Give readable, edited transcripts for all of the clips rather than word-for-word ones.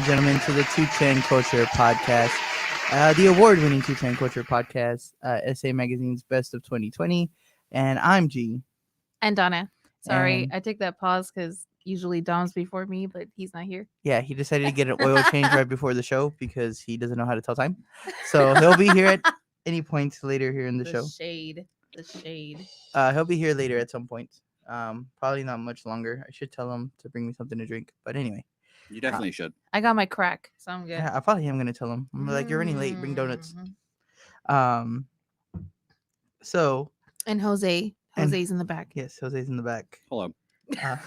gentlemen, to the Two Chan Culture Podcast, the award-winning Two Chan Culture Podcast, SA Magazine's Best of 2020. And I'm G. And Donna. Sorry, And- I took that pause because usually Dom's before me, but he's not here. Yeah, he decided to get an oil change right before the show because he doesn't know how to tell time. So he'll be here at any point later here in the show. Shade. The shade. He'll be here later at some point. Probably not much longer. I should tell him to bring me something to drink. But anyway. You definitely should. I got my crack, so I'm good. Yeah, I probably am going to tell him. I'm like, you're running late. Bring donuts. Mhm. So And Jose. And- Jose's in the back. yes, Jose's in the back. Hello. Uh,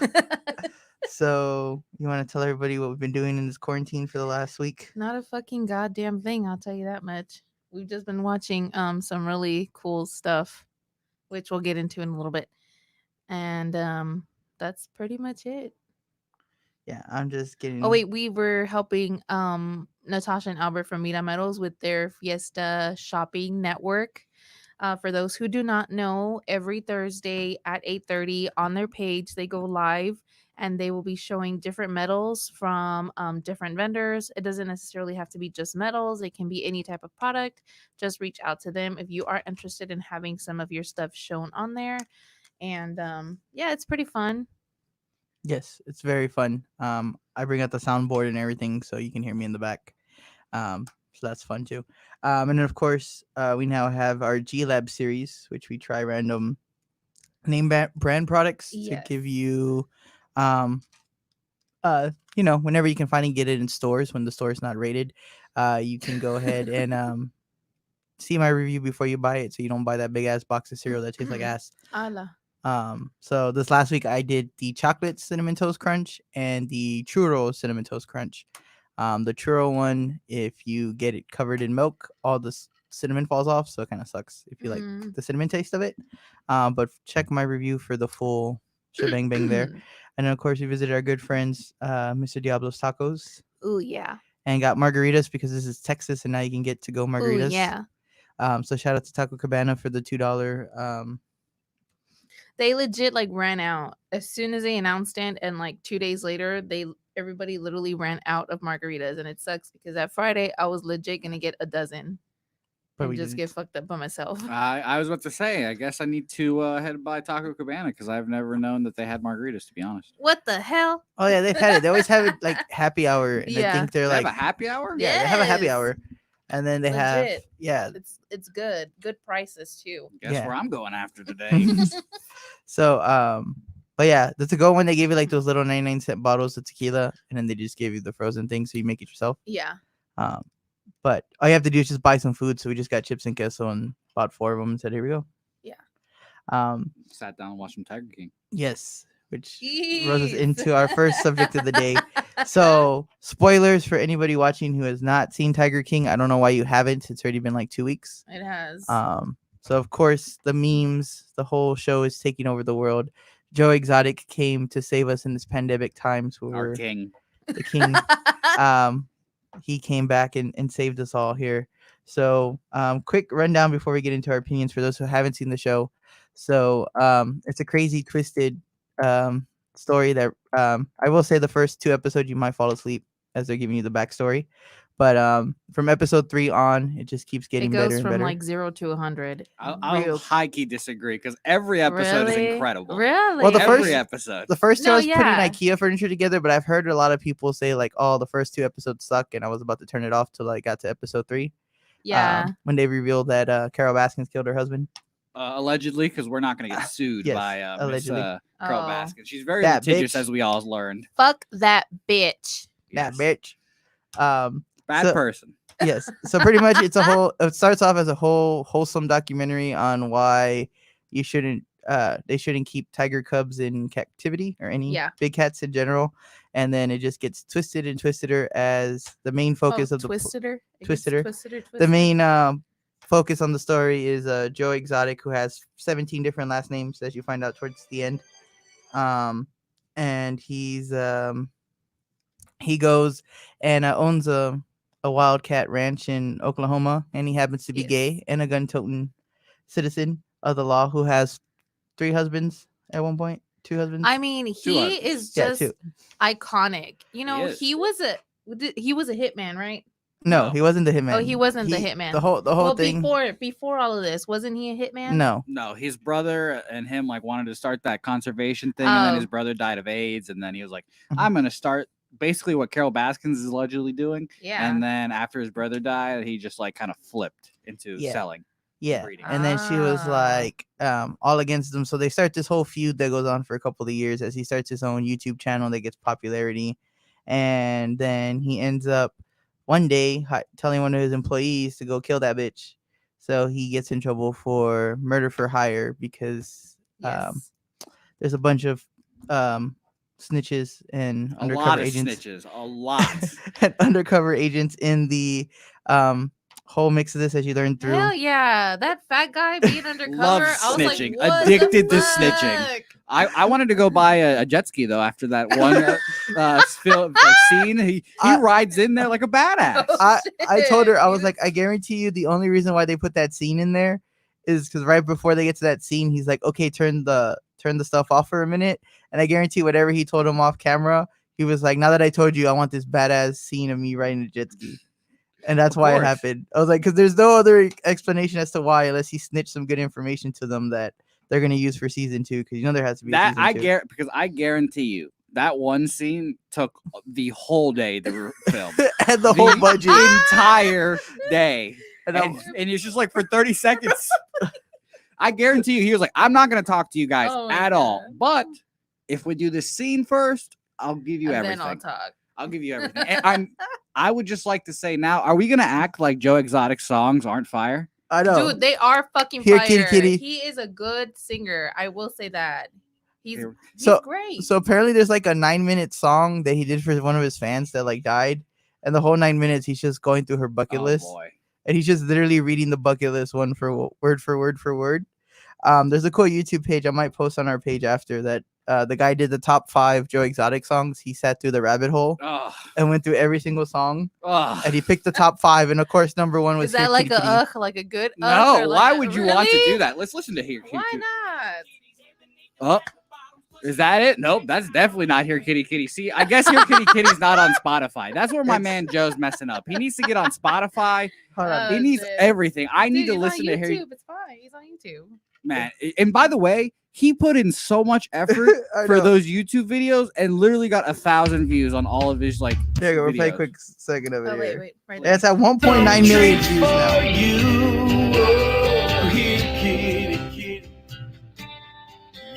so you want to tell everybody what we've been doing in this quarantine for the last week? Not a fucking goddamn thing, I'll tell you that much. We've just been watching some really cool stuff, which we'll get into in a little bit. And that's pretty much it. Yeah, I'm just getting. Oh wait, we were helping Natasha and Albert from Mira Metals with their Fiesta shopping network. For those who do not know, every Thursday at 8:30 on their page they go live and they will be showing different metals from different vendors. It doesn't necessarily have to be just metals. It can be any type of product. Just reach out to them if you are interested in having some of your stuff shown on there. And yeah, it's pretty fun. Yes, it's very fun. I bring out the soundboard and everything so you can hear me in the back. So that's fun too. And then of course, we now have our G Lab series, which we try random name brand products to give you, whenever you can finally get it in stores when the store is not rated, you can go ahead and see my review before you buy it, so you don't buy that big ass box of cereal that tastes like ass. Allah. So this last week I did the chocolate cinnamon toast crunch and the churro cinnamon toast crunch. The churro one, if you get it covered in milk, all the cinnamon falls off, so it kind of sucks if you like the cinnamon taste of it. But check my review for the full shebang bang there. And then of course we visited our good friends, Mr. Diablo's Tacos. Ooh yeah. And got margaritas because this is Texas and now you can get to go margaritas. Ooh, yeah. So shout out to Taco Cabana for the $2. They legit ran out as soon as they announced it, and 2 days later, everybody literally ran out of margaritas, and it sucks because that Friday I was legit gonna get a dozen, But and we just didn't. get fucked up by myself. I was about to say, I guess I need to head by Taco Cabana because I've never known that they had margaritas, to be honest. What the hell? Oh yeah, they've had it. They always have it like happy hour, and I Yeah. think they're They like have a happy hour? yeah, they have a happy Yes. hour, and then they have Legit. yeah. It's good prices too. Guess Yeah. where I'm going after today. So but yeah, the to go one they gave you like those little 99-cent bottles of tequila, and then they just gave you the frozen thing, so you make it yourself. Yeah. But all you have to do is just buy some food. So we just got chips and queso and bought 4 of them and said, here we go. Yeah. Sat down and watched some Tiger King. Yes, which rolls us Jeez. into our first subject of the day. So spoilers for anybody watching who has not seen Tiger King. I don't know why you haven't. It's already been like 2 weeks. It has. So of course the memes, the whole show is taking over the world. Joe Exotic came to save us in this pandemic times where Our king. the king. He came back and saved us all here. So quick rundown before we get into our opinions for those who haven't seen the show. So it's a crazy, twisted story that I will say the first 2 episodes you might fall asleep as they're giving you the backstory. But from episode 3 on, it just keeps it getting goes better and from better. 0 to 100. I'll Real- high key disagree because every episode Really? is incredible. Really? Well, the Every first- episode. The first 2 I No, was putting yeah. IKEA furniture together, but I've heard a lot of people say like, "Oh, the first 2 episodes suck," and I was about to turn it off till I got to episode 3. Yeah. When they revealed that Carol Baskins killed her husband. Allegedly, because we're not going to get sued Yes, by Miss allegedly. Carol Oh. Baskin. She's very That litigious, bitch. as we all learned. Fuck that bitch. That Yes. bitch. Bad So- person. Yes. So pretty much it starts off as a whole wholesome documentary on why you shouldn't they shouldn't keep tiger cubs in captivity or any Yeah. big cats in general. And then it just gets twisted and twister as the main focus of the Twisted her. It gets Twisted her. Twisted. the main focus on the story is Joe Exotic, who has 17 different last names as you find out towards the end. And he goes and owns a wildcat ranch in Oklahoma, and he happens to be Yes. gay and a gun-toting citizen of the law who has 3 husbands at one point, 2 husbands. I mean, he husbands. is Yeah, just 2. iconic. You know, is. he was He was a hitman, right? No, No. he wasn't the hitman. Oh, he wasn't the hitman. The whole Well, thing. before all of this, wasn't he a hitman? No. No, his brother and him like wanted to start that conservation thing, and then his Oh. brother died of AIDS, and then he was like, Mhm. "I'm gonna start basically what Carol Baskins is allegedly doing." Yeah. And then after his brother died, he just like kind of flipped into Yeah. selling. Yeah. breeding. And then she was Ah. like all against him. So they start this whole feud that goes on for a couple of years as he starts his own YouTube channel that gets popularity. And then he ends up one day telling one of his employees to go kill that bitch. So he gets in trouble for murder for hire because Yes. there's a bunch of snitches and A undercover lot of agents. snitches, a lot. And undercover agents in the whole mix of this as you learn through. Hell yeah, that fat guy being undercover. Loves I was snitching, like, what addicted the to snitching. fuck? I wanted to go buy a jet ski though after that one scene. He I- rides in there like a badass. Oh, I told her, I was shit. like, I guarantee you the only reason why they put that scene in there is because right before they get to that scene, he's like, okay, turn the stuff off for a minute. And I guarantee whatever he told him off camera, he was like, now that I told you, I want this badass scene of me riding a jet ski. And that's Of why it course. happened. I was like, because there's no other explanation as to why, unless he snitched some good information to them that they're going to use for season 2. Because there has to be a That season 2. because I guarantee you that one scene took the whole day to film. And the whole budget. entire day. And And, I'm- and it's just like for 30 seconds. I guarantee you, he was like, I'm not going to talk to you guys Oh my at all. God. But if we do this scene first, I'll give you And everything. then I'll talk. I'll give you everything. And I would just like to say now, are we going to act like Joe Exotic's songs aren't fire? I know. Dude, they are fucking Here, fire. kitty, kitty. He is a good singer. I will say that. He's Here- So- great. So apparently there's like a 9-minute song that he did for one of his fans that like died. And the whole 9 minutes he's just going through her bucket Oh, list. boy. And he's just literally reading the bucket list one for word for word for word. There's a cool YouTube page I might post on our page after that. The guy did the top 5 Joe Exotic songs. He sat through the rabbit hole Oh, and went through every single song. oh. And he picked the top 5. And of course, number 1 was is that Here, like Kitty, a Kitty. like a good No, or like why a- would you want to do Really? that? Let's listen to Here. Why Kitty. not? Oh, is that it? Nope, that's definitely not Here Kitty Kitty. See, I guess Here Kitty Kitty's not on Spotify. That's where my It's- man Joe's messing up. He needs to get on Spotify. Hold on. He Oh, needs shit. everything. I need Dude, to he's listen on to Here. YouTube. It's fine. He's on YouTube. Man, and by the way, he put in so much effort I for know. those YouTube videos and literally got 1,000 views on all of his like. Here you go. We'll play a videos. quick second of it. Oh wait, here. wait, right there. That's at 1.9 million views now.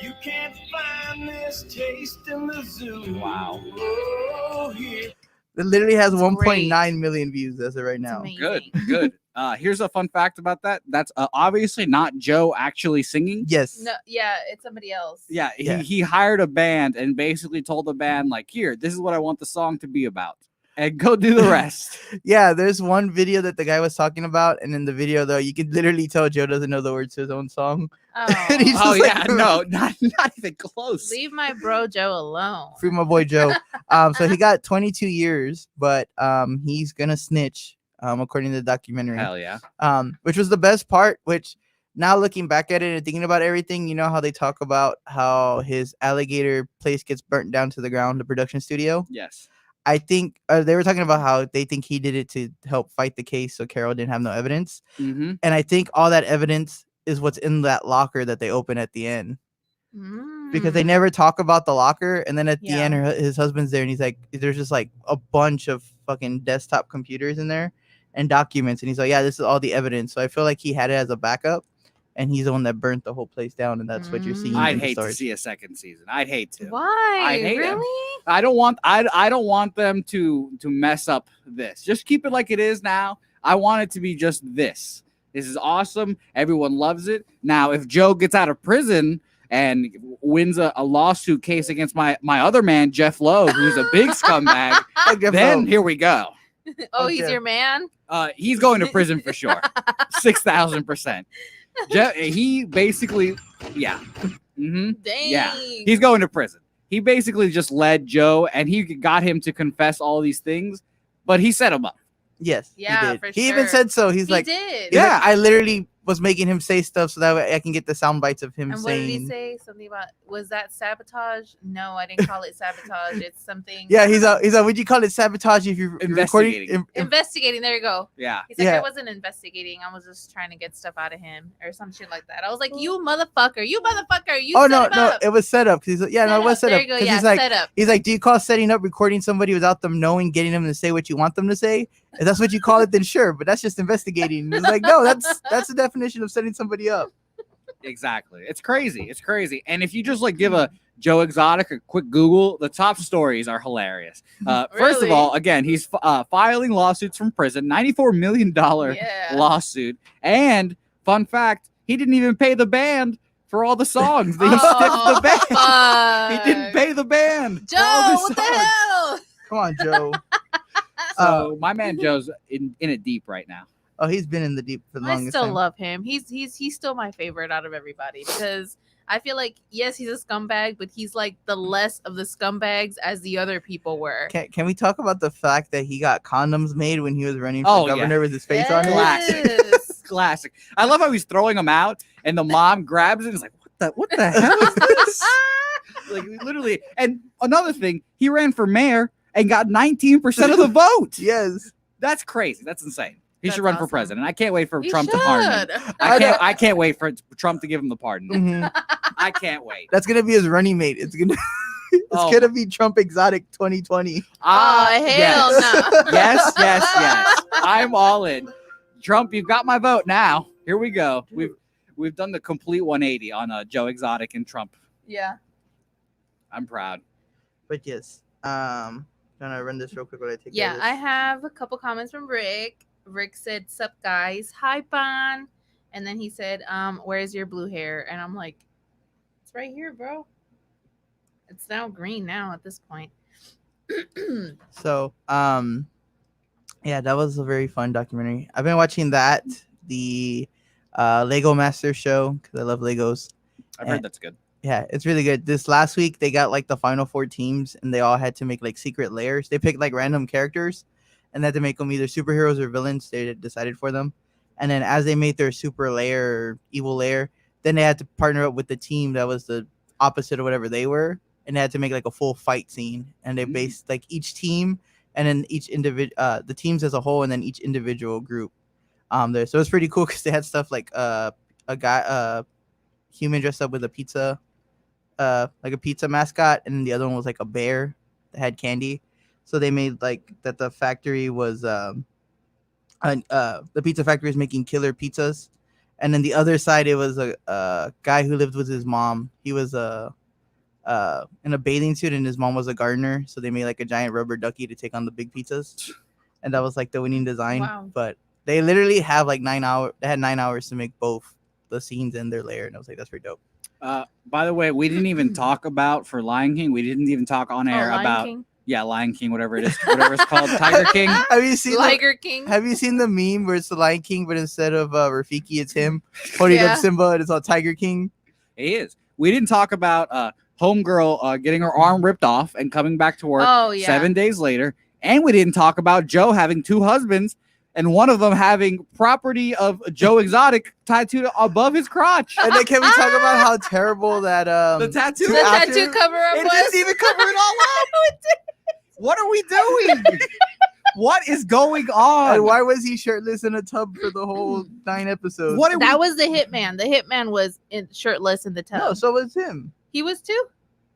You can't find this taste in the zoo. Wow. Oh, here. It literally has It's 1.9 million views as of right It's now. amazing. Good, good. Here's a fun fact about that. That's obviously not Joe actually singing. Yes. No, yeah, it's somebody else. Yeah, Yeah. he hired a band and basically told the band like, "Here, this is what I want the song to be about, and go do the rest." Yeah, there's one video that the guy was talking about, and in the video though, you can literally tell Joe doesn't know the words to his own song. And he's Oh just yeah, like, no, not even close. Leave my bro Joe alone. Free my boy Joe. So he got 22 years, but he's gonna snitch, according to the documentary. Hell yeah. Which was the best part. Which now looking back at it and thinking about everything, you know how they talk about how his alligator place gets burnt down to the ground, the production studio. Yes. I think they were talking about how they think he did it to help fight the case, so Carol didn't have no evidence. Mm-hmm. And I think all that evidence is what's in that locker that they open at the end, because they Mm. never talk about the locker. And then at the Yeah. end, his husband's there, and he's like, there's just like a bunch of fucking desktop computers in there and documents, and he's like, yeah, this is all the evidence. So I feel like he had it as a backup, and he's the one that burnt the whole place down, and that's what you're seeing. I'd in the hate to storage. see a second season. I'd hate to. Why? hate him. Really? I don't want them to mess up this. Just keep it like it is now. I want it to be just this. This is awesome. Everyone loves it. Now, if Joe gets out of prison and wins a lawsuit case against my other man, Jeff Lowe, who's a big scumbag, Okay, then bro. here we go. Oh, he's Okay. your man. He's going to prison for sure. 6,000%. He basically, yeah. hmm Dang. Yeah. He's going to prison. He basically just led Joe and he got him to confess all these things, but he set him up. Yes, Yeah, he did. for He even sure. said so. He's He like, did. he's like, Yeah. I literally was making him say stuff so that way I can get the sound bites of him And what did he saying. say? Something about, was that sabotage? No, I didn't call it sabotage. It's something. Yeah, he's like, would you call it sabotage if you're recording? Investigating. Investigating. There you go. Yeah. He's like, Yeah. I wasn't investigating. I was just trying to get stuff out of him or some shit like that. I was like, you motherfucker. You motherfucker. You Oh set no, him no, up. it was set up. He's like, yeah, no, it was set There up. you go. 'Cause Yeah, he's like, set up. he's like, do you call setting up recording somebody without them knowing, getting them to say what you want them to say? If that's what you call it, then sure, but that's just investigating. It's like, no, that's the definition of setting somebody up. Exactly. It's crazy. It's crazy. And if you just like give a Joe Exotic a quick Google, the top stories are hilarious. First of Really? all, again, he's filing lawsuits from prison, $94 million Yeah. lawsuit. And fun fact, he didn't even pay the band for all the songs. He stiffed the band. Fuck. He didn't pay the band. for all Joe, what the songs. hell? Come on, Joe. So my man Joe's in it deep right now. Oh, he's been in the deep for the I longest still time. love him. He's still my favorite out of everybody because I feel like, yes, he's a scumbag, but he's like the less of the scumbags as the other people were. Can we talk about the fact that he got condoms made when he was running for Oh, yeah. governor with his face on it? Yes. Classic. I love how he's throwing them out and the mom grabs it and is like, what the hell is this? Like literally. And another thing, he ran for mayor and got 19% of the vote. Yes. That's crazy. That's insane. He That's should run for awesome. president. I can't wait for He Trump to pardon him. should. I can't wait for Trump to give him the pardon. Mhm. I can't wait. That's gonna be his running mate. It's gonna Oh. gonna be Trump Exotic 2020. Ah, Oh, hell yes. no. yes. I'm all in. Trump, you've got my vote now. Here we go. We've done the complete 180 on Joe Exotic and Trump. Yeah. I'm proud. But yes, gonna run this real quick while I take care of Yeah, this. I have a couple comments from Rick. Rick said, "Sup guys, hi Bon," and then he said, "Where's your blue hair?" And I'm like, "It's right here, bro. It's now green now at this point." So, yeah, that was a very fun documentary. I've been watching that, the Lego Master show, because I love Legos. I've heard that's good. Yeah, it's really good. This last week, they got like the final 4 teams, and they all had to make like secret layers. They picked like random characters, and they had to make them either superheroes or villains. They decided for them. And then as they made their super layer or evil layer, then they had to partner up with the team that was the opposite of whatever they were, and they had to make like a full fight scene. And they Mm. based like each team, and then each individual, the teams as a whole, and then each individual group. There, so it's pretty cool because they had stuff like a guy, human dressed up with a pizza, like a pizza mascot, and then the other one was like a bear that had candy. So they made like that the factory was the pizza factory is making killer pizzas, and then the other side it was a guy who lived with his mom. He was in a bathing suit, and his mom was a gardener. So they made like a giant rubber ducky to take on the big pizzas, and that was like the winning design. Wow. But they literally have like 9 hours. They had 9 hours to make both the scenes and their layer, and I was like, that's pretty dope. By the way, we didn't even talk about for Lion King. We didn't even talk on air Lion about King? Lion King, whatever it is, whatever it's called, Tiger King. Have you seen Liger King. Have you seen the meme where it's the Lion King, but instead of Rafiki, it's him holding Yeah. up Simba, and it's all Tiger King? He is. We didn't talk about Homegirl getting her arm ripped off and coming back to work Oh yeah. 7 days later, and we didn't talk about Joe having 2 husbands and one of them having property of Joe Exotic tattooed above his crotch. And then can we talk about how terrible that The tattoo. The after- tattoo cover up It was. didn't even cover it all up. What are we doing? What is going and on? why was he shirtless in a tub for the whole 9 episodes? What are That we? was the hitman. The hitman was shirtless in the tub. No, so was him. He was too.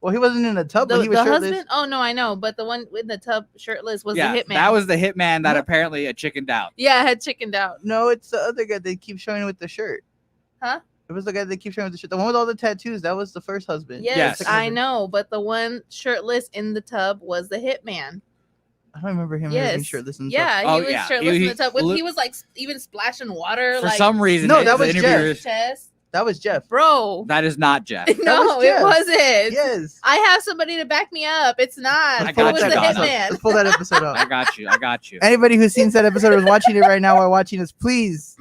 Well, he wasn't in a tub, The, but he was the shirtless. husband. Oh no, I know, but the one in the tub shirtless was Yeah, the hitman. that was the hitman that No. apparently a chickened out. Yeah, I had chickened out. No, it's the other guy they keep showing with the shirt. Huh? It was the guy they keep showing with the shirt. The one with all the tattoos. That was the first husband. Yes, Yes. Second I husband. know, but the one shirtless in the tub was the hitman. I don't remember him ever being Yes. shirtless in the Yeah, tub. Oh, he was yeah. shirtless He- in the tub. he- He was like even splashing water. For like, some reason, No, the that was interviewers- chest. That was Jeff. Bro. That is not Jeff. No, was it Jeff. wasn't. Yes. I have somebody to back me up. It's not. I It got was you, the Donna. hitman. Let's pull that episode up. I got you. I got you. Anybody who's seen that episode or is watching it right now while watching us, please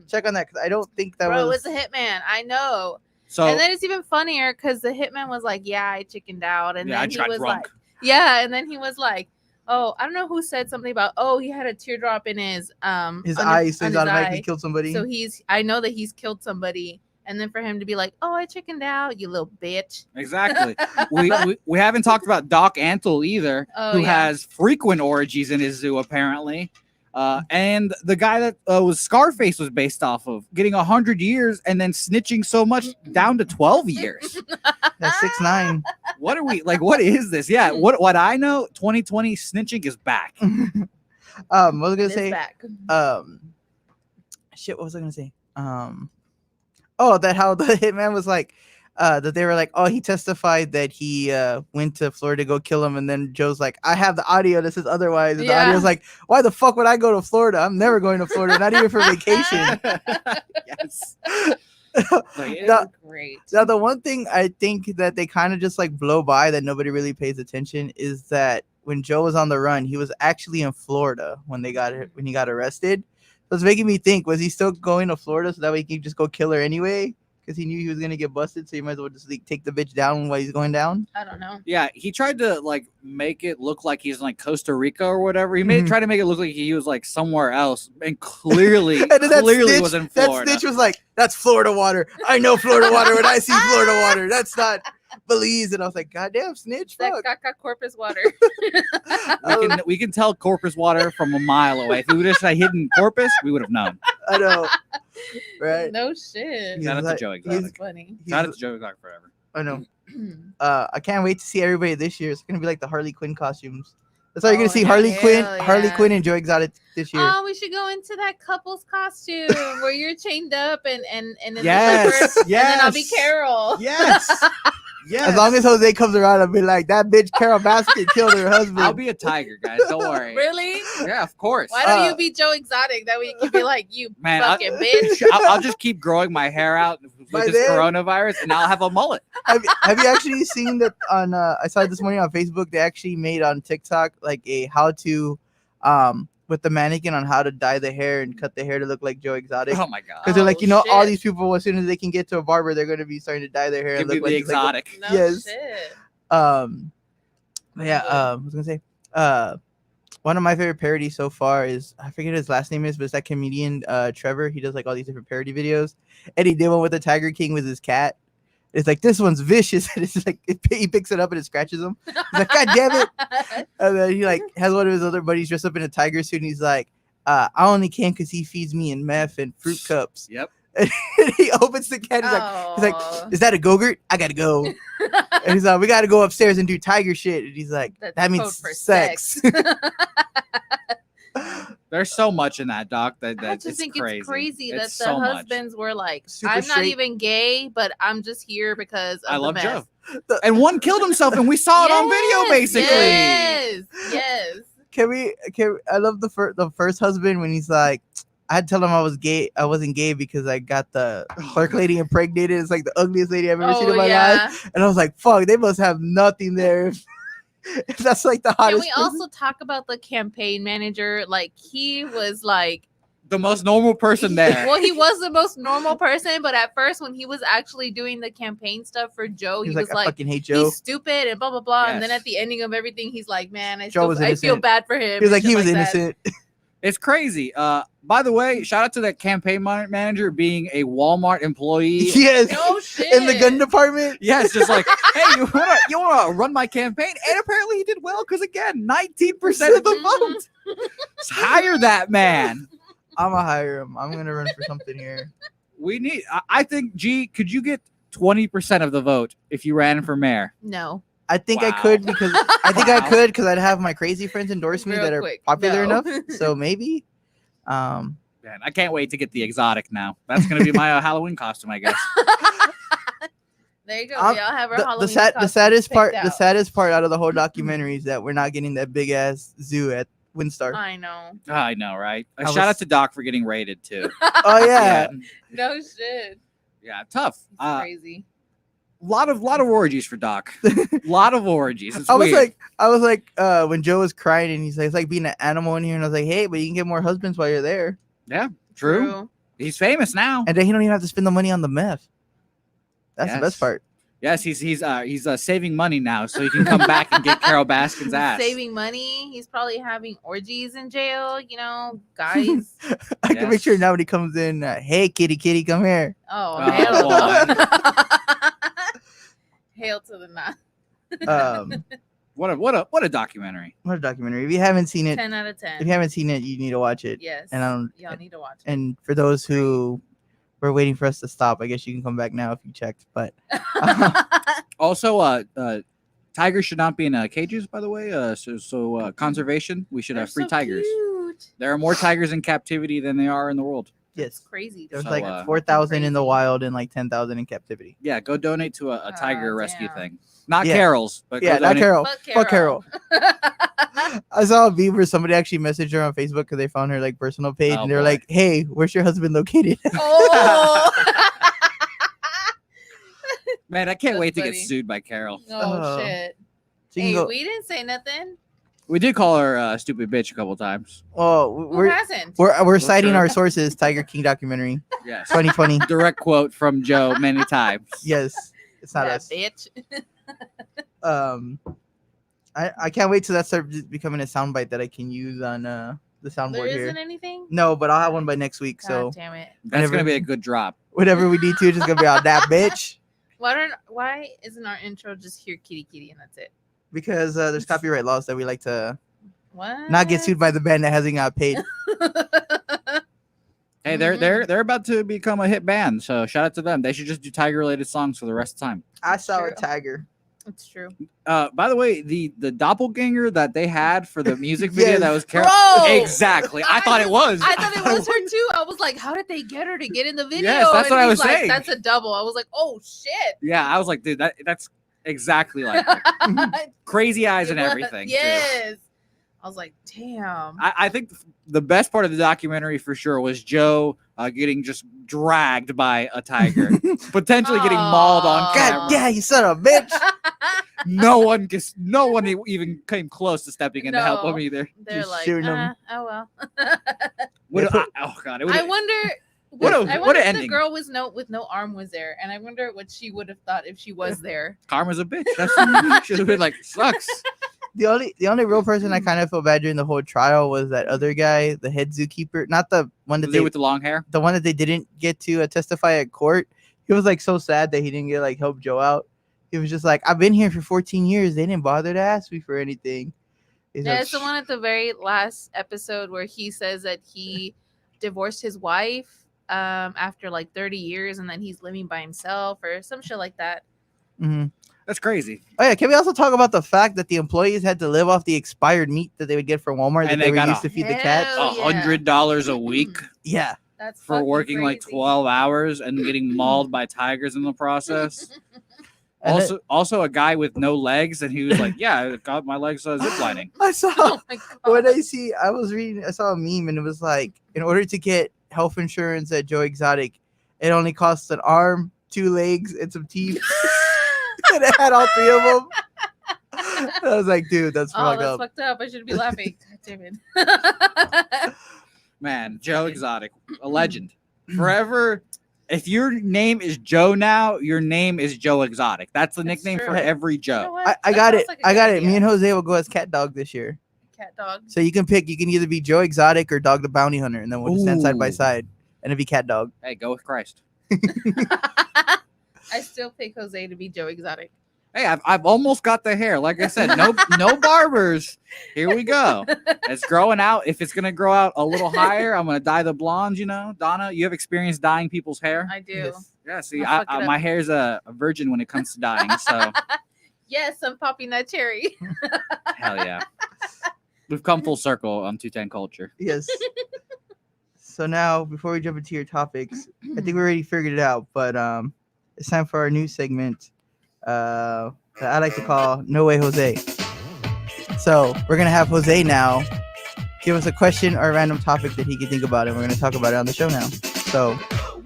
check on that because I don't think that Bro, it was. was the hitman. I know. So And then it's even funnier because the hitman was like, "Yeah, I chickened out," and yeah, I then he got was drunk. like, "Yeah," and then he was like, Oh, I don't know who said something about. Oh, he had a teardrop in his eye, so on he's his automatically eye. killed somebody. So I know that he's killed somebody, and then for him to be like, "Oh, I chickened out, you little bitch." Exactly. we haven't talked about Doc Antle either, Oh, who yeah. has frequent orgies in his zoo apparently. And the guy that was Scarface was based off of getting 100 years and then snitching so much down to 12 years. That's 6'9". What are we like? What is this? Yeah. What I know, 2020 snitching is back. What was I gonna It is say? back. Shit. What was I gonna say? Oh, that how the hitman was like, that they were like, oh, he testified that he went to Florida to go kill him, and then Joe's like, I have the audio that says otherwise. And the Yeah. audio's like, why the fuck would I go to Florida? I'm never going to Florida, not even for vacation. Yes. Like, The- Great. Now, the one thing I think that they kind of just like blow by that nobody really pays attention is that when Joe was on the run, he was actually in Florida when he got arrested. So it's making me think, was he still going to Florida so that way he could just go kill her anyway? Because he knew he was gonna get busted, so he might as well just like, take the bitch down while he's going down. I don't know. yeah, he tried to like make it look like he's in like Costa Rica or whatever. He made Mhm. try to make it look like he was like somewhere else, and clearly, And then clearly was in that Florida. snitch was like, "That's Florida water. I know Florida water when I see Florida water. That's not Belize." And I was like, "Goddamn snitch, That fuck." caca corpus water. We can tell Corpus water from a mile away. If we would have just hidden Corpus, we would have known. I know, right? No shit. He's Shout out to like- Joe That's Exotic. funny. Shout out to Joe Exotic forever. I know. I can't wait to see everybody this year. It's gonna be like the Harley Quinn costumes. That's all you're gonna Oh, see. yeah, Harley Quinn, hell Harley yeah. Quinn, and Joe Exotic this year. Oh, we should go into that couple's costume where you're chained up and in the Yes, slippers, and then I'll be yes. Carol. Yes. Yes. As long as Jose comes around, I'll be like, that bitch Carol Baskin killed her husband. I'll be a tiger, guys. Don't worry. Really? Yeah, of course. Why don't Uh, you be Joe Exotic? That way you can be like, you Man, fucking bitch. I'll just keep growing my hair out By with this then- coronavirus, and I'll have a mullet. have you actually seen that on? I saw it this morning on Facebook. They actually made on TikTok like a how to, with the mannequin on how to dye the hair and cut the hair to look like Joe Exotic. Oh my god. Because they're like, Oh, you know, all shit. these people, as soon as they can get to a barber, they're going to be starting to dye their hair Give and me look the like exotic. No Yes. shit. But yeah, I was gonna say, one of my favorite parodies so far is, I forget his last name is, but it's that comedian Trevor. He does like all these different parody videos, and he did one with the Tiger King with his cat. It's like, this one's vicious, and it's like he picks it up and it scratches him. He's like, God damn it! And then he like has one of his other buddies dressed up in a tiger suit, and he's like, I only came because he feeds me in meth and fruit cups. Yep. And he opens the cat. He's like, Oh. is that a Gogurt? I gotta go. And he's like, we gotta go upstairs and do tiger shit. And he's like, That's that code means for sex. There's so much in that, Doc. That I just it's think crazy. it's crazy that It's the so much. husbands were like, Super I'm not straight. even gay, but I'm just here because of I the love mess. Joe. And one killed himself, and we saw it on video, Yes, basically. Yes, yes. I love the first husband when he's like, I had to tell him I was gay. I wasn't gay because I got the clerk lady impregnated. It's like the ugliest lady I've ever seen in my life. And I was like, fuck, they must have nothing there. If that's like the Can hottest. we person. also talk about the campaign manager? Like, he was like, The most normal person there. well, he was the most normal person, but at first, when he was actually doing the campaign stuff for Joe, he He's was I like, fucking hate Joe. he's stupid and blah blah blah. And then Yes. at the ending of everything, he's like, man, I Joe was feel innocent. bad for him. He was and like, he shit was that. innocent. It's crazy. By the way, shout out to that campaign manager being a Walmart employee. Yes. No shit. In the gun department. Yeah, it's just like, hey, you wanna run my campaign? And apparently he did well because again, 19% of the vote. Just hire that man. I'm gonna hire him. I'm gonna run for something here. We need. I think. G, could you get 20% of the vote if you ran for mayor? No. I think I Wow. could because I Wow. could because I'd have my crazy friends endorse me Real that are quick, popular no. enough. So maybe. Man, I can't wait to get the exotic now. That's gonna be my Halloween costume, I guess. There you go. Um, We all have our the Halloween the saddest part picked the out. saddest part out of the whole documentary is that we're not getting that big ass zoo at Windstar. I know. I know, right? I Shout was- out to Doc for getting rated too. Oh yeah. No shit. Yeah, tough. It's crazy. Lot of orgies for Doc. Lot of orgies. It's I was weird. like, when Joe was crying and he's like, it's like being an animal in here, and I was like, hey, but you can get more husbands while you're there, True. He's famous now. and then he don't even have to spend the money on the meth. That's the Yes. best part. Yes, he's saving money now, so he can come back and get Carol Baskin's He's ass. saving money. He's probably having orgies in jail. You know, guys. I can make sure Yes. now when he comes in, hey, kitty, come here. Oh, Oh, hell boy. no. Hail to the nah. What a documentary. What a documentary. If you haven't seen it, 10 out of 10. if you haven't seen it, you need to watch it. Yes. And y'all need to watch it. and for those who were waiting for us to stop, I guess you can come back now if you checked. But Also, tigers should not be in cages, by the way. So conservation, we should They're have free so tigers. cute. There are more tigers in captivity than there are in the world. It's yes, crazy. there's So, like 4,000 in the crazy. wild and like 10,000 in captivity. Yeah, go donate to a tiger Oh, rescue damn. thing. Not Yeah. Carol's, but Yeah, go not donate. Carol. Fuck Fuck Carol. Carol. I saw a meme where somebody actually messaged her on Facebook because they found her like personal page Oh, and they're boy. like, "Hey, where's your husband located?" Oh. Man, I can't That's wait to get funny. sued by Carol. Oh shit. So you can Hey, go. we didn't say nothing. We did call her a stupid bitch a couple times. Oh, Who we're hasn't? we're citing sure. our sources. Tiger King documentary Yes. 2020. Direct quote from Joe many times. Yes, it's not that us. bitch. I can't wait till that starts becoming a soundbite that I can use on the There soundboard here. isn't anything. No, but I'll have one by next week. God So damn it. That's Whenever- gonna be a good drop. whatever we need to, just gonna be on that bitch Why isn't our intro just here kitty kitty and that's it? because there's copyright laws that we like to What? not get sued by the band that hasn't got paid. Hey, they're about to become a hit band, so shout out to them. They should just do tiger related songs for the rest of the time. I saw a True. tiger. It's true. By the way, the doppelganger that they had for the music video Yes. that was Carol. Bro! Exactly. I thought it was. I thought it was her too. I was like, how did they get her to get in the video? Yes, that's And what I he's was like, saying. That's a double. I was like, oh shit. Yeah, I was like, dude, that's exactly like her. Crazy eyes and everything. too. Yes. I was like, damn. I think the best part of the documentary for sure was Joe getting just dragged by a tiger, potentially getting mauled on Aw. camera. God, yeah, you son of a bitch. No one even came close to stepping in to help No. him either. They're Just like, shooting 'em. oh well. Oh god, it I would wonder. What a- I what wonder a if ending. the girl with no arm was there, and I wonder what she would have thought if she was there. karma's a bitch. That's should have been like sucks. The only real person I kind of feel bad during the whole trial was that other guy, the head zookeeper, not the one that Was they it with the long hair? the one that they didn't get to testify at court. He was like so sad that he didn't get like help Joe out. He was just like, I've been here for 14 years. They didn't bother to ask me for anything. He's Yeah, like, it's the one at the very last episode where he says that he divorced his wife after like 30 years, and then he's living by himself or some shit like that. Mhm. That's crazy. Oh yeah, can we also talk about the fact that the employees had to live off the expired meat that they would get from Walmart that And they they were got used to feed the cats? Hell yeah. $100 a week Yeah. That's for fucking working like crazy. 12 hours and getting mauled by tigers in the process. And then- Also a guy with no legs, and he was like, "Yeah, I got my legs ziplining." I saw Oh my when God. I saw a meme and it was like, in order to get health insurance at Joe Exotic, it only costs an arm, 2 legs, and some teeth. And it had all 3 of them. I was like, dude, that's Oh, fucked that's up. fucked up. I should be laughing. God damn it. Man, Joe Funny. Exotic, a legend, forever. If your name is Joe now, your name is Joe Exotic. That's the That's nickname for true. every You know Joe. what? I That got sounds it. like a I good got it. idea. Me and Jose will go as cat dog this year. Cat dog. So you can pick. You can either be Joe Exotic or Dog the Bounty Hunter, and then we'll just stand side by Ooh. side, and it'd be cat dog. Hey, go with Christ. I still pick Jose to be Joe Exotic. Hey, I've almost got the hair. Like I said, no barbers. Here we go. It's growing out. If it's gonna grow out a little higher, I'm gonna dye the blonde. You know, Donna, you have experience dyeing people's hair. I do. Yes. Yeah. See, I'll fuck it my up. hair's a virgin when it comes to dyeing. So Yes, I'm popping that cherry. hell yeah. We've come full circle on 210 culture. Yes. So now, before we jump into your topics, I think we already figured it out, but it's time for our new segment that I like to call No Way Jose. So we're gonna have Jose now give us a question or a random topic that he can think about, and we're gonna talk about it on the show now. So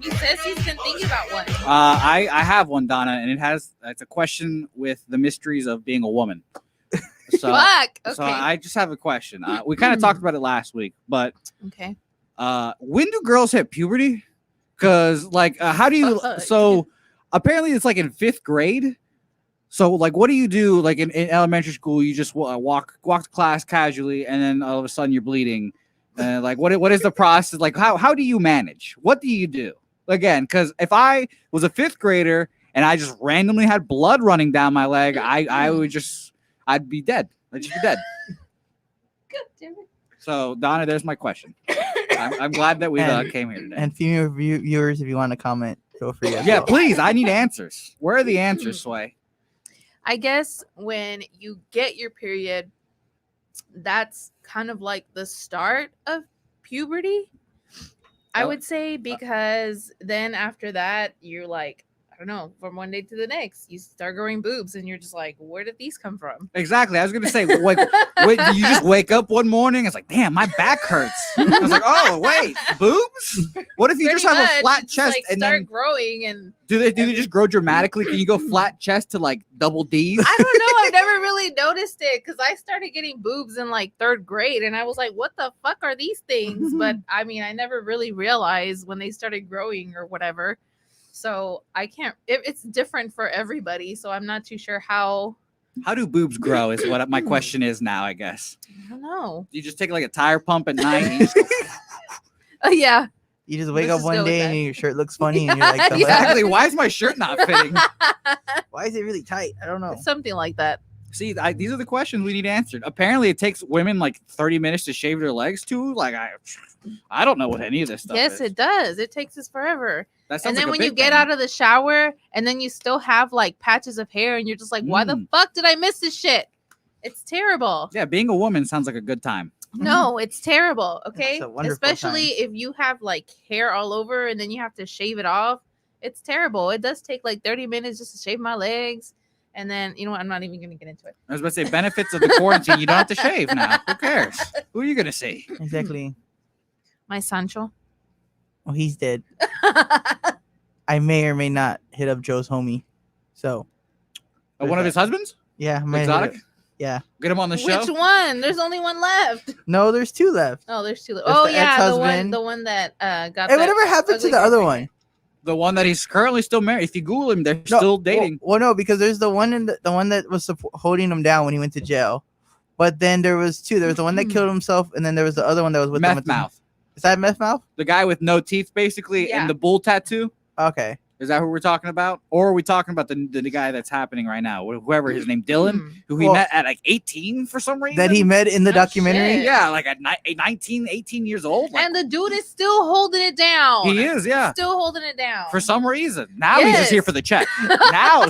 He says he's been thinking about one. I have one, Donna, and it's a question with the mysteries of being a woman. So, Fuck. Okay. so I just have a question. We kind of talked about it last week, but okay. when do girls hit puberty? Because how do you? Fuck. So apparently it's like in 5th grade, So, like, what do you do? Like in elementary school, you just walk to class casually, and then all of a sudden you're bleeding. Like, what is the process? Like, how do you manage? What do you do? Again, because if I was a 5th grader and I just randomly had blood running down my leg, I'd be dead. I'd just be dead. God damn it. So, Donna, there's my question. I'm glad that we came here today. And female viewers, if you want to comment, feel free. As Yeah, well. please. I need answers. Where are the answers, Sway? I guess when you get your period, that's kind of like the start of puberty. I Oh. would say, because then after that, you're like, I don't know, from one day to the next, you start growing boobs, and you're just like, where did these come from? Exactly. I was gonna say, wait, you just wake up one morning? It's like, damn, my back hurts. I was like, oh wait, boobs? What if you just Pretty have much, a flat it's chest like and start then growing, and do they just grow dramatically? Can you go flat chest to like double D's? I don't know. I've never really noticed it because I started getting boobs in like 3rd grade, and I was like, "What the fuck are these things?" But I mean, I never really realized when they started growing or whatever. So I can't. It's different for everybody. So I'm not too sure how. How do boobs grow? Is what my question is now. I guess I don't know. you just take like a tire pump at night. And you just go, Yeah. You just wake Let's up just one go with day that. and your shirt looks funny, and you're like, "The Yeah. fuck? exactly. Why is my shirt not fitting? Why is it really tight? I don't know." Something like that. See, these are the questions we need answered. Apparently, it takes women like 30 minutes to shave their legs too. Like I don't know what any of this stuff Yes, is. it does. It takes us forever. That sounds And then like a when you big get thing. out of the shower, and then you still have like patches of hair, and you're just like, why the fuck did I miss this shit? It's terrible. Yeah, being a woman sounds like a good time. No, it's terrible. Okay. a wonderful Especially if you have like hair all over and then you have to shave it off. It's terrible. It does take like 30 minutes just to shave my legs. And then, you know what? I'm not even going to get into it. I was about to say benefits of the quarantine. You don't have to shave now. Who cares? Who are you gonna see? Exactly. My Sancho. Oh, he's dead. I may or may not hit up Joe's homie. So One of his husbands? yeah, I might hit Exotic? up- Yeah. Get him on the show. Which one? There's only one left. No, there's 2 left. Oh, there's 2. There's Oh, the yeah. ex-husband. The one that got Hey, that whatever happened to ugly the other girlfriend. one? The one that he's currently still married. If you Google him, they're No, still dating. Well, no, because there's the one in the one that was holding him down when he went to jail. But then there was 2. There was the one that killed himself, and then there was the other one that was with him Meth at the- mouth. Is that Meth Mouth? The guy with no teeth, basically, Yeah. and the bull tattoo. Okay. Is that who we're talking about? Or are we talking about the guy that's happening right now? Whoever his name, Dylan, Hmm. who he Well, met at like 18 for some reason? That he met in the Oh, documentary. shit. Yeah, like at 19, 18 years old. Like, And the dude is still holding it down. he is, yeah. Still holding it down. For some reason. Now he's just here Yes. for the check. Now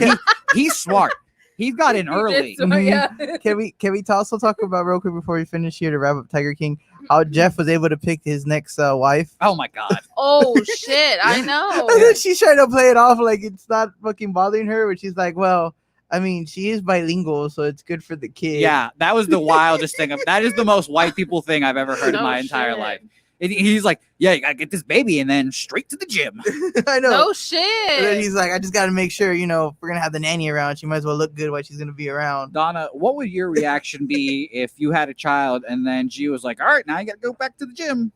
he's smart. He got in He did early. so, Mhm. yeah. Can we also talk about real quick before we finish here to wrap up Tiger King? How Jeff was able to pick his next wife. Oh my god. Oh shit! I know. And then she's trying to play it off like it's not fucking bothering her, but she's like, well, I mean, she is bilingual, so it's good for the kid. Yeah, that was the wildest thing. That is the most white people thing I've ever heard in No my entire shit. life. And he's like, yeah, you gotta get this baby and then straight to the gym. I know. No And then shit. he's like, I just got to make sure, you know, if we're going to have the nanny around, she might as well look good while she's going to be around. Donna, what would your reaction be if you had a child and then G was like, all right, now you gotta go back to the gym?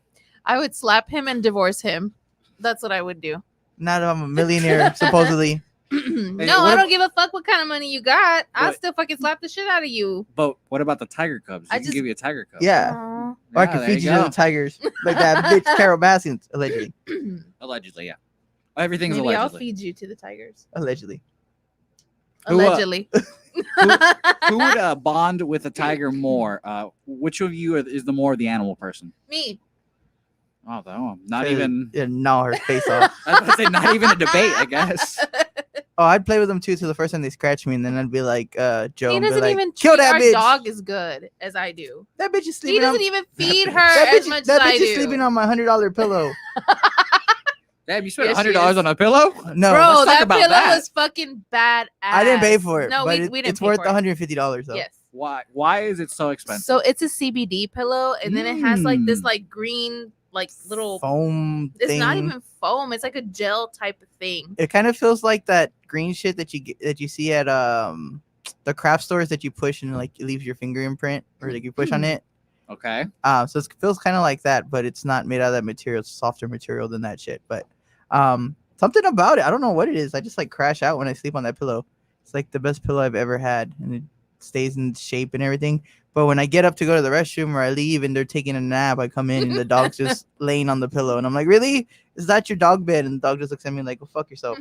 I would slap him and divorce him. That's what I would do. Not if I'm a millionaire, supposedly. No, what I if- don't give a fuck what kind of money you got. I'll What- still fucking slap the shit out of you. But what about the tiger cubs? I I can just- give you a tiger cub. Yeah. Aw. Or I Yeah, can there feed you you to go. the tigers. Like that bitch Carol Baskins, allegedly. Allegedly, yeah. Everything's Maybe I'll allegedly. feed you to the tigers. Allegedly. Who, Allegedly. Who would bond with a tiger more? Which of you is the more the animal person? Me. Oh, no, not even. Yeah, gnaw her face off. I was gonna say not even a debate. I guess. Oh, I'd play with them too till the first time they scratch me, and then I'd be like, Joe, He and be doesn't like, even kill treat that our bitch. dog as good as I do. That bitch is He sleeping on. doesn't even feed her That as bitch, much that as I bitch do. is sleeping on my $100 pillow. Damn, you spent Yes, she $100 is. on a pillow? No, Bro, let's talk that about pillow that. was fucking badass. I didn't pay for it. No, but we didn't it's pay worth for it. $150 though. Yes. Why? Why is it so expensive? So it's a CBD pillow, and then it has like this Mm. like green like little. Foam It's thing. not even foam. It's like a gel type of thing. It kind of feels like that green shit that you get, that you see at the craft stores that you push and like it leaves your finger imprint or like you push on it. Okay. So it feels kind of like that, but it's not made out of that material. It's softer material than that shit. But something about it, I don't know what it is. I just like crash out when I sleep on that pillow. It's like the best pillow I've ever had, and it stays in shape and everything. But when I get up to go to the restroom or I leave and they're taking a nap, I come in and the dog's just laying on the pillow, and I'm like, "Really? Is that your dog bed?" And the dog just looks at me like, "Go fuck yourself."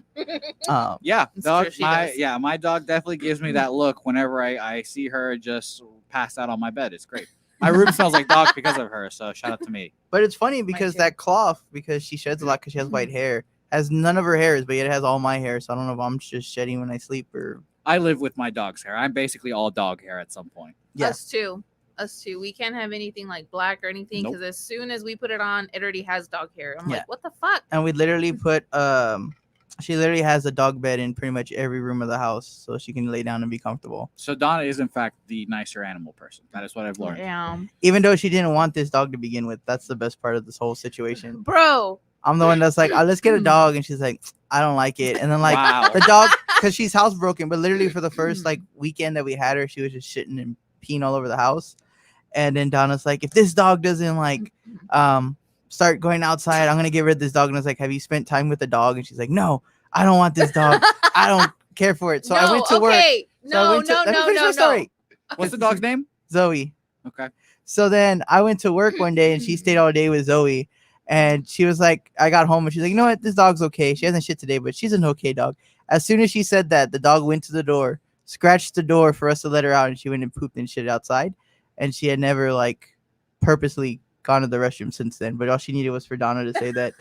Yeah, It's dog. true, she does. My dog definitely gives me that look whenever I see her just pass out on my bed. It's great. My room smells like dog because of her. So shout out to me. But it's funny because too. that cloth, because she sheds a lot because she has white hair, has none of her hairs, but yet it has all my hair. So I don't know if I'm just shedding when I sleep or. I live with my dog's hair. I'm basically all dog hair at some point. Yeah. Us too. We can't have anything like black or anything Nope. because as soon as we put it on, it already has dog hair. I'm Yeah. like, what the fuck? And we literally put she literally has a dog bed in pretty much every room of the house, so she can lay down and be comfortable. So Donna is in fact the nicer animal person. That is what I've learned. Yeah, Even though she didn't want this dog to begin with, that's the best part of this whole situation. bro. I'm the one that's like, oh, let's get a dog, and she's like, I don't like it. And then like Wow. the dog, because she's housebroken, but literally for the first like weekend that we had her, she was just shitting and peeing all over the house. And then Donna's like, if this dog doesn't like start going outside, I'm gonna get rid of this dog. And I was like, have you spent time with the dog? And she's like, no, I don't want this dog. I don't care for it. So I went to work. So I No, went to- no, let me no, finish my no, story. What's the dog's name? Zoe. Okay. So then I went to work one day and she stayed all day with Zoe. And she was like, I got home and she's like, you know what? This dog's okay. She hasn't shit today, but she's an okay dog. As soon as she said that, the dog went to the door, scratched the door for us to let her out, and she went and pooped and shit outside. And she had never like purposely gone to the restroom since then. But all she needed was for Donna to say that,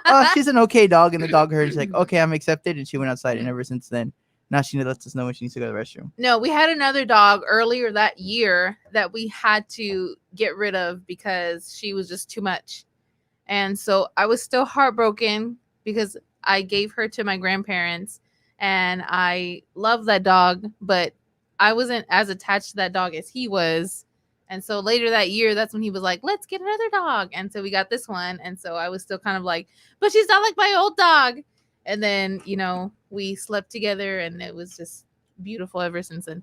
oh, she's an okay dog. And the dog heard, she's like, okay, I'm accepted. And she went outside. And ever since then, now she lets us know when she needs to go to the restroom. No, we had another dog earlier that year that we had to get rid of because she was just too much. And so I was still heartbroken because I gave her to my grandparents and I love that dog, but I wasn't as attached to that dog as he was. And so later that year, that's when he was like, let's get another dog. And so we got this one. And so I was still kind of like, but she's not like my old dog. And then, you know, we slept together and it was just beautiful ever since then.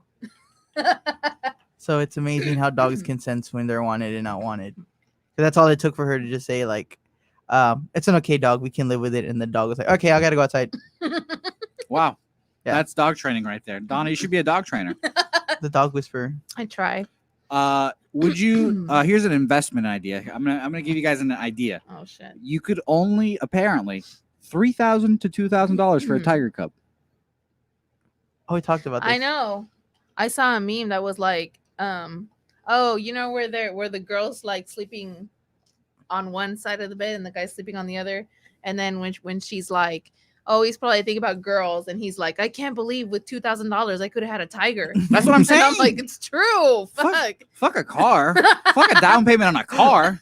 So it's amazing how dogs can sense when they're wanted and not wanted. 'Cause that's all it took for her to just say like, it's an okay dog. We can live with it. And the dog was like, okay, I got to go outside. Wow. Yeah. That's dog training right there. Donna, you should be a dog trainer. The dog whisperer. I try. Would you here's an investment idea. I'm gonna give you guys an idea. Oh, shit. You could only apparently $3,000 to $2,000 for a tiger cub. Oh, we talked about this. I know. I saw a meme that was like, oh, you know where the girl's like sleeping on one side of the bed and the guy's sleeping on the other, and then when she's like, oh, he's probably thinking about girls, and he's like, I can't believe with $2,000 I could have had a tiger. That's what I'm saying. And I'm like, it's true. Fuck. Fuck. Fuck a car. Fuck a down payment on a car.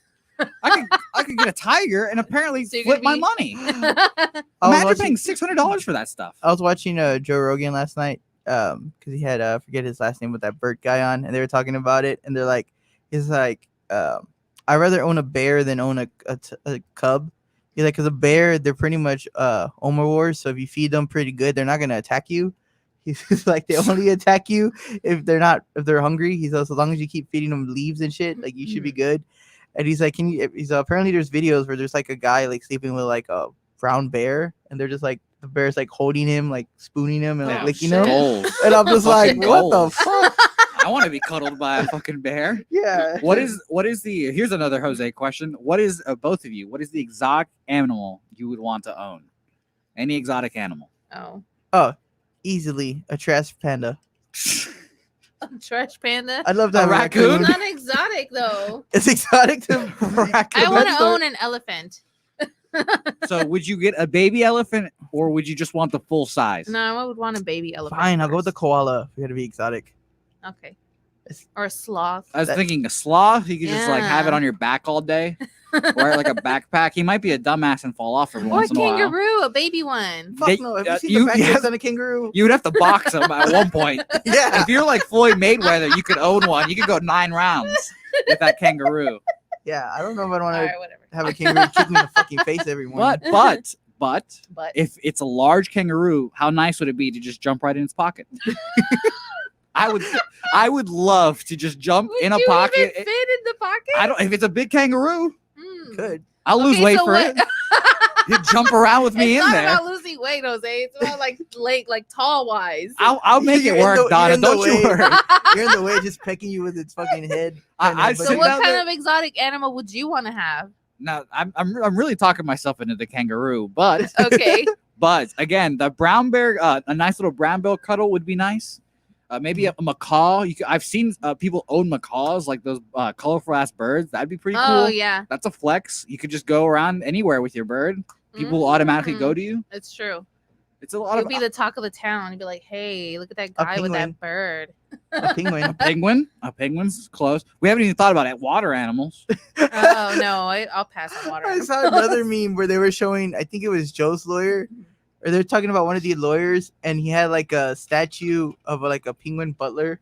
I could get a tiger and apparently So you're flip my gonna money. I was Imagine watching- paying $600 for that stuff. I was watching Joe Rogan last night because he had I forget his last name with that Bert guy on, and they were talking about it, and they're like, he's like, I'd rather own a bear than own a cub. He's like, because a bear, they're pretty much omnivores, so if you feed them pretty good, they're not gonna attack you. He's like, they only attack you if they're hungry. He's like, as long as you keep feeding them leaves and shit, like you should be good. And he's like, apparently there's videos where there's like a guy like sleeping with like a brown bear, and they're just like the bear's like holding him, like spooning him and like Oh, licking shit. him. Goals. And I'm just like, Fucking what the goals. fuck? I want to be cuddled by a fucking bear. Yeah. What is the here's another Jose question. What is both of you? What is the exotic animal you would want to own? Any exotic animal? Oh, Easily a trash panda. a trash panda. I'd love to A have a raccoon? It's not exotic though. It's exotic to raccoon. I want That's to the- own an elephant. So would you get a baby elephant or would you just want the full size? No, I would want a baby elephant. Fine, I'll go with the first. koala. We gotta be exotic. Okay. It's- Or a sloth. I was That- thinking a sloth. You could just like have it Yeah. on your back all day. Wear it like a backpack. He might be a dumbass and fall off every Or a once in a while. kangaroo, a baby one. Fuck They- no. Have uh, you seen you- the back yeah. legs on a kangaroo? You would have to box him at one point. Yeah. If you're like Floyd Mayweather, you could own one. You could go 9 rounds with that kangaroo. Yeah. I don't know if I want All to right, whatever. have a kangaroo kick me in the fucking face every morning. But But if it's a large kangaroo, how nice would it be to just jump right in its pocket? I would love to just jump would in a you pocket. even fit in the pocket? I don't. If it's a big kangaroo, Hmm. Good. I'll lose Okay, weight so for what- it. You jump around with me it's in not there. about losing weight, Jose. It's about like tall wise. I'll make You're it in work, the- you're Donna. in the Don't you way. worry. You're in the way, just pecking you with its fucking head. I But So sit what down kind there- of exotic animal would you want to have? Now I'm really talking myself into the kangaroo, but Okay. but again, the brown bear, a nice little brown bear cuddle would be nice. Maybe a macaw. I've seen people own macaws, like those colorful ass birds. That'd be pretty cool. Oh yeah. That's a flex. You could just go around anywhere with your bird. People will automatically go to you. It's true. It's a lot You'll of be the talk of the town. You'd be like, hey, look at that A guy with penguin. that bird. A penguin. penguin. A penguin's close. We haven't even thought about it. Water animals. Oh no, I'll pass on water. I saw another meme where they were showing, I think it was Joe's lawyer, or they're talking about one of the lawyers, and he had like a statue of like a penguin butler.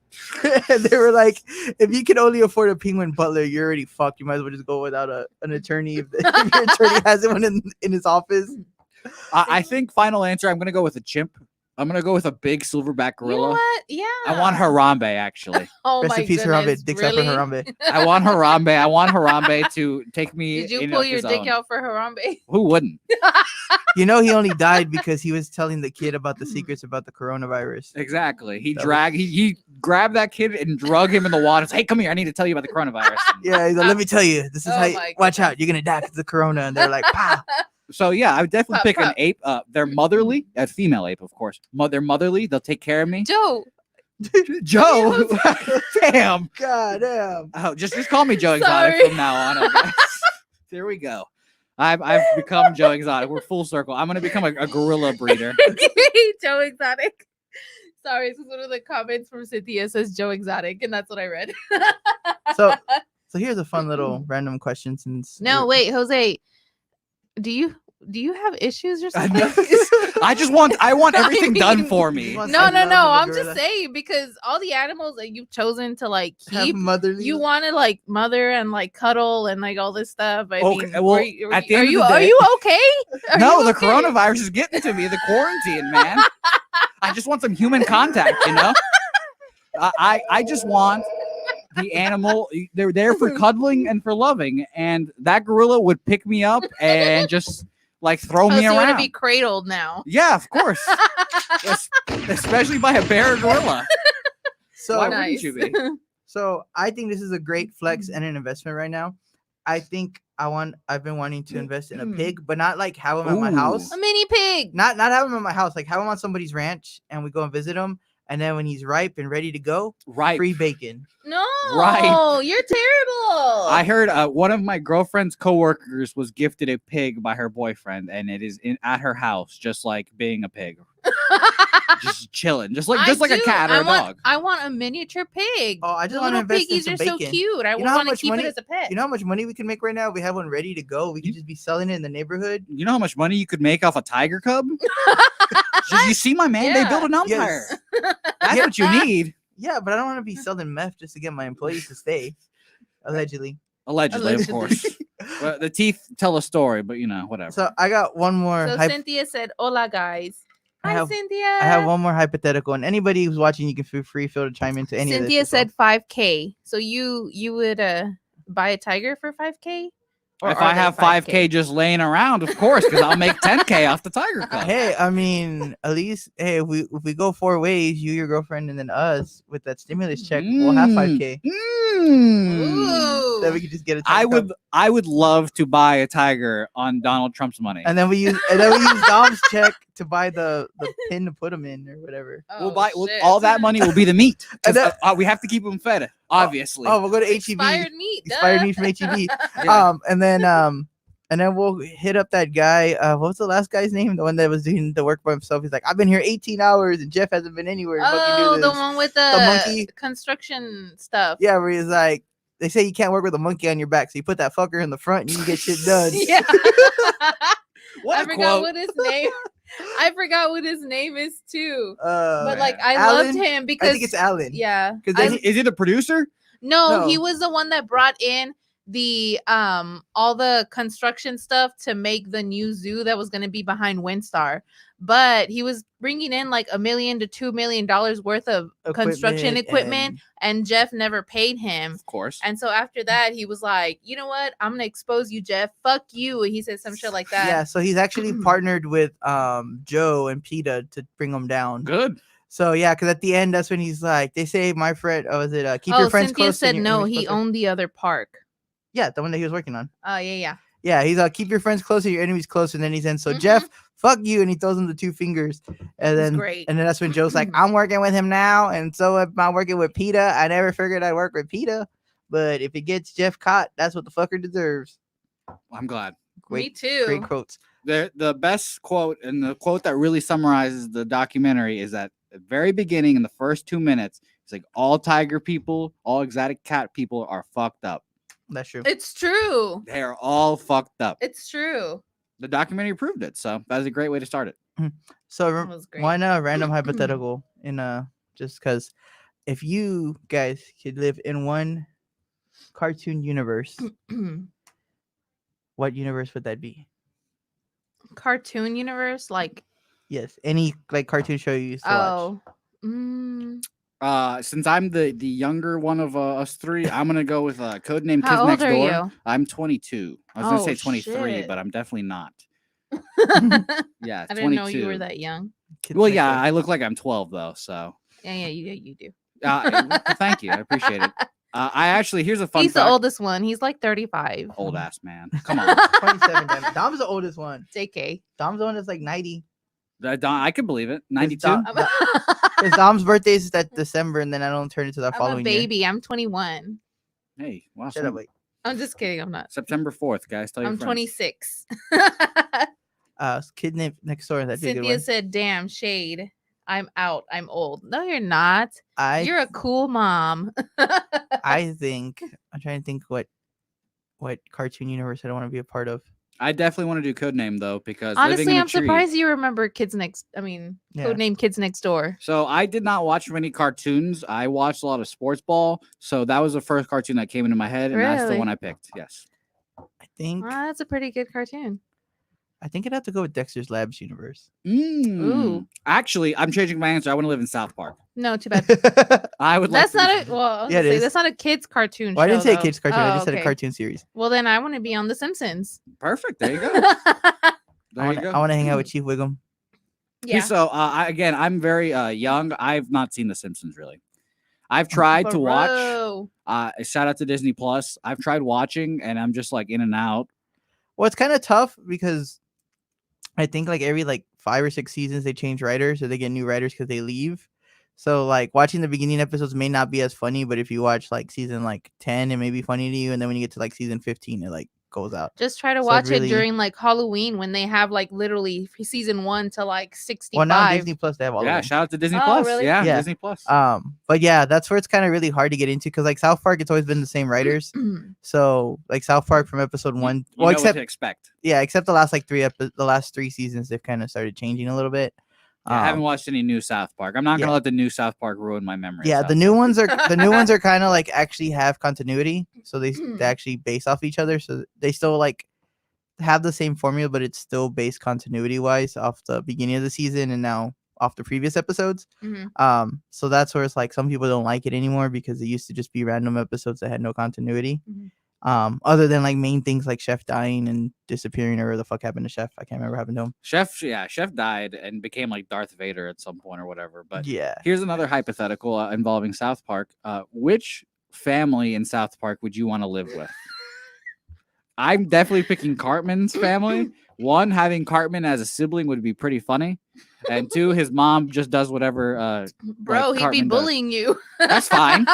And they were like, if you can only afford a penguin butler, you're already fucked. You might as well just go without an attorney if your attorney has one in his office. I think final answer. I'm gonna go with a chimp. I'm gonna go with a big silverback You know gorilla. what? Yeah. I want Harambe actually. Oh Rest my in peace, goodness. Harambe. Dicks Really? out for Harambe. I want Harambe. I want Harambe to take me. Did you in pull of your his dick own. out for Harambe? Who wouldn't? You know, he only died because he was telling the kid about the secrets about the coronavirus. Exactly. He That was- dragged. He grabbed that kid and drug him in the water. Hey, come here. I need to tell you about the coronavirus. Yeah, he's like, let me tell you, this is Oh how you, my watch goodness. out, you're gonna die because of the corona. And they're like, pow. So yeah, I would definitely Pop, pick an pop. ape. They're motherly, a female ape, of course. They're motherly. They'll take care of me. Joe. Joe, damn. God damn. Oh, just call me Joe Exotic Sorry. from now on. I guess. There we go. I've become Joe Exotic. We're full circle. I'm gonna become a gorilla breeder. Joe Exotic. Sorry, this is one of the comments from Cynthia says Joe Exotic, and that's what I read. So here's a fun little random question since No, we're- wait, Jose. Do you have issues or I something? want everything done mean, for He me. wants No, the no, love no. of a I'm gorilla. just saying because all the animals that you've chosen to like Have keep, motherly. you want to like mother and like cuddle and like all this stuff. I Okay, mean, well, at the end of the are day- you okay? Are No, you the okay? coronavirus is getting to me. The quarantine, man. I just want some human contact, you know. I just want the animal. They're there for cuddling and for loving, and that gorilla would pick me up and just like throw Oh, so me you want to around. be cradled now? Yeah, of course. Especially by a bear gorilla. So Why wouldn't you be? So I think this is a great flex and an investment right now. I think I've been wanting to invest in a pig, but not like have him at my house. A mini pig. Not have him at my house. Like have him on somebody's ranch, and we go and visit him. And then when he's ripe and ready to go, Right. free bacon. No, Right. You're terrible. I heard one of my girlfriend's coworkers was gifted a pig by her boyfriend, and it is at her house, just like being a pig, just chilling, just like a do. cat or I a want, dog. I want a miniature pig. Oh, I The just want to little invest in piggies some are so bacon. cute. I You know how want to much keep money- it as a pet. You know how much money we can make right now? If we have one ready to go. We could just be selling it in the neighborhood. You know how much money you could make off a tiger cub? You see, my man, they Yeah. built an empire. Yes. That's what you need. Yeah, but I don't want to be selling meth just to get my employees to stay. Allegedly. Allegedly, of Allegedly. course. Well, the teeth tell a story, but you know, whatever. So I got one more. So Cynthia said, "Hola, guys." I Hi, have- Cynthia. I have one more hypothetical, and anybody who's watching, you can feel free to chime into any Cynthia of this. as said 5K. So you would buy a tiger for 5K? Or if are I they have 5K just laying around, of course, because I'll make 10K off the tiger well. cub. Hey, I mean, at least hey, if we go 4 ways, you, your girlfriend, and then us with that stimulus check, we'll have 5K. Ooh. Then we could just get a I tiger cub. I would love to buy a tiger on Donald Trump's money. And then we use Dom's check to buy the pin to put them in or whatever. We'll Oh, buy shit. all that money will be the meat. 'Cause, And that- we have to keep them fed, obviously. Oh, we'll go to HEB. Expired meat. Expired duh. meat from HEB. Yeah. And then we'll hit up that guy. What was the last guy's name? The one that was doing the work by himself. He's like, I've been here 18 hours and Jeff hasn't been anywhere. to fucking do Oh, the this." one with The the, monkey. construction stuff. Yeah, where he's like, they say you can't work with a monkey on your back, so you put that fucker in the front and you can get shit done. Yeah. What I a forgot quote. what his name. I forgot what his name is too. But But like, I Alan? loved him I because think it's Alan. yeah. 'Cause I- then Is he the producer? no, he No. was the one that brought in the all the construction stuff to make the new zoo that was going to be behind Windstar, but he was bringing in like $1 million to $2 million worth of construction equipment, and Jeff never paid him. Of course. And so after that, he was like, you know what? I'm gonna expose you, Jeff. Fuck you. And he said some shit like that. Yeah, so he's actually partnered with Joe and PETA to bring him down. Good. So yeah, because at the end, that's when he's like, they say my friend, was it keep your friends Cynthia close? said and your no, enemies he closer? owned the other park. Yeah, the one that he was working on. Oh, yeah. Yeah, he's keep your friends close and your enemies close, and then he's in. So Mhm. Jeff, fuck you, and he throws him the 2 fingers, and then great. and then that's when Joe's like, I'm working with him now, and so am I working with PETA. I never figured I'd work with PETA, but if it gets Jeff caught, that's what the fucker deserves. I'm glad. Me too. Great quotes. The best quote, and the quote that really summarizes the documentary, is that at the very beginning, in the first 2 minutes, it's like all tiger people, all exotic cat people are fucked up. That's true. It's true. They are all fucked up. It's true. The documentary proved it, so that was a great way to start it. So That was great. one random hypothetical in just because if you guys could live in one cartoon universe, what universe would that be? Cartoon universe, like Yes, any like cartoon show you used to watch. Since I'm the younger one of us three, I'm gonna go with Codename Kids How old Next are Door. you? I'm 22. I was gonna Oh, say 23, shit. but I'm definitely not. I Yeah, 22. didn't know you were that young. Kids Well, Next yeah, Door. I look like I'm 12 though, so Yeah, you do. thank you, I appreciate it. I actually, here's a fun He's fact. the oldest one. He's like 35. Old ass man. Come on. 27. Damn it. Dom's the oldest one. JK. Dom's the one that's like 90. I could believe it. 92. Dom- Because Dom's birthday is that December, and then I don't turn into that I'm a following year. baby. I'm 21. Hey, wow. Shut up, wait. I'm just kidding. I'm not. September 4th, guys. Tell your I'm friends. 26. Kid named Next Door. That'd be a good Cynthia one. said, damn, shade. I'm out. I'm old. No, you're not. You're I a cool mom. I think I'm trying to think what cartoon universe I don't want to be a part of. I definitely want to do Codename though, because living Honestly, in a I'm tree. surprised you remember Yeah. Codename Kids Next Door. So I did not watch many cartoons. I watched a lot of sports ball. So that was the first cartoon that came into my head, and that's the Really? one I picked. Yes. I think That's a pretty good cartoon. I'd have to go with Dexter's Labs universe. Ooh. Actually, I'm changing my answer. I want to live in South Park. No, too bad. I would. That's like not to- a well. I was Yeah, it gonna say, is. that's not a kids cartoon. Well, I didn't show, say though. kids cartoon. I Oh, just said a okay. cartoon series. Well, then I want to be on The Simpsons. Perfect. There you go. I There you go. want to hang out with Chief Wiggum. Yeah. So I'm very young. I've not seen The Simpsons really. I've tried to watch. Bro. Shout out to Disney Plus. I've tried watching, and I'm just like in and out. Well, it's kind of tough because I think like every 5 or 6 seasons they change writers or they get new writers because they leave. So like watching the beginning episodes may not be as funny, but if you watch season 10, it may be funny to you, and then when you get to season 15, it goes out. Just try to So it watch really- it during Halloween when they have literally season 1 to 65. Well, now Disney Plus they have all Yeah, of them. shout out to Disney Oh, Plus. really? Yeah, Yeah. Disney Plus. But yeah, that's where it's kind of really hard to get into because South Park, it's always been the same writers. So South Park from episode 1, You well, know except what to expect. except the last 3 seasons, they've kind of started changing a little bit. Yeah, I haven't watched any new South Park. I'm not gonna yeah. let the new South Park ruin my memory. of Yeah, South the new Park. ones are kind of actually have continuity, so they actually base off each other. So they still have the same formula, but it's still based continuity wise off the beginning of the season and now off the previous episodes. Mhm. So that's where it's some people don't like it anymore because it used to just be random episodes that had no continuity. Mhm. Other than main things like Chef dying and disappearing or whatever the fuck happened to Chef. I can't remember what happened to him. Chef died and became like Darth Vader at some point or whatever. But Yeah. here's another hypothetical involving South Park. Which family in South Park would you want to live with? I'm definitely picking Cartman's family. One, having Cartman as a sibling would be pretty funny. And 2, his mom just does whatever. Bro, he'd be Cartman does. bullying you. That's fine.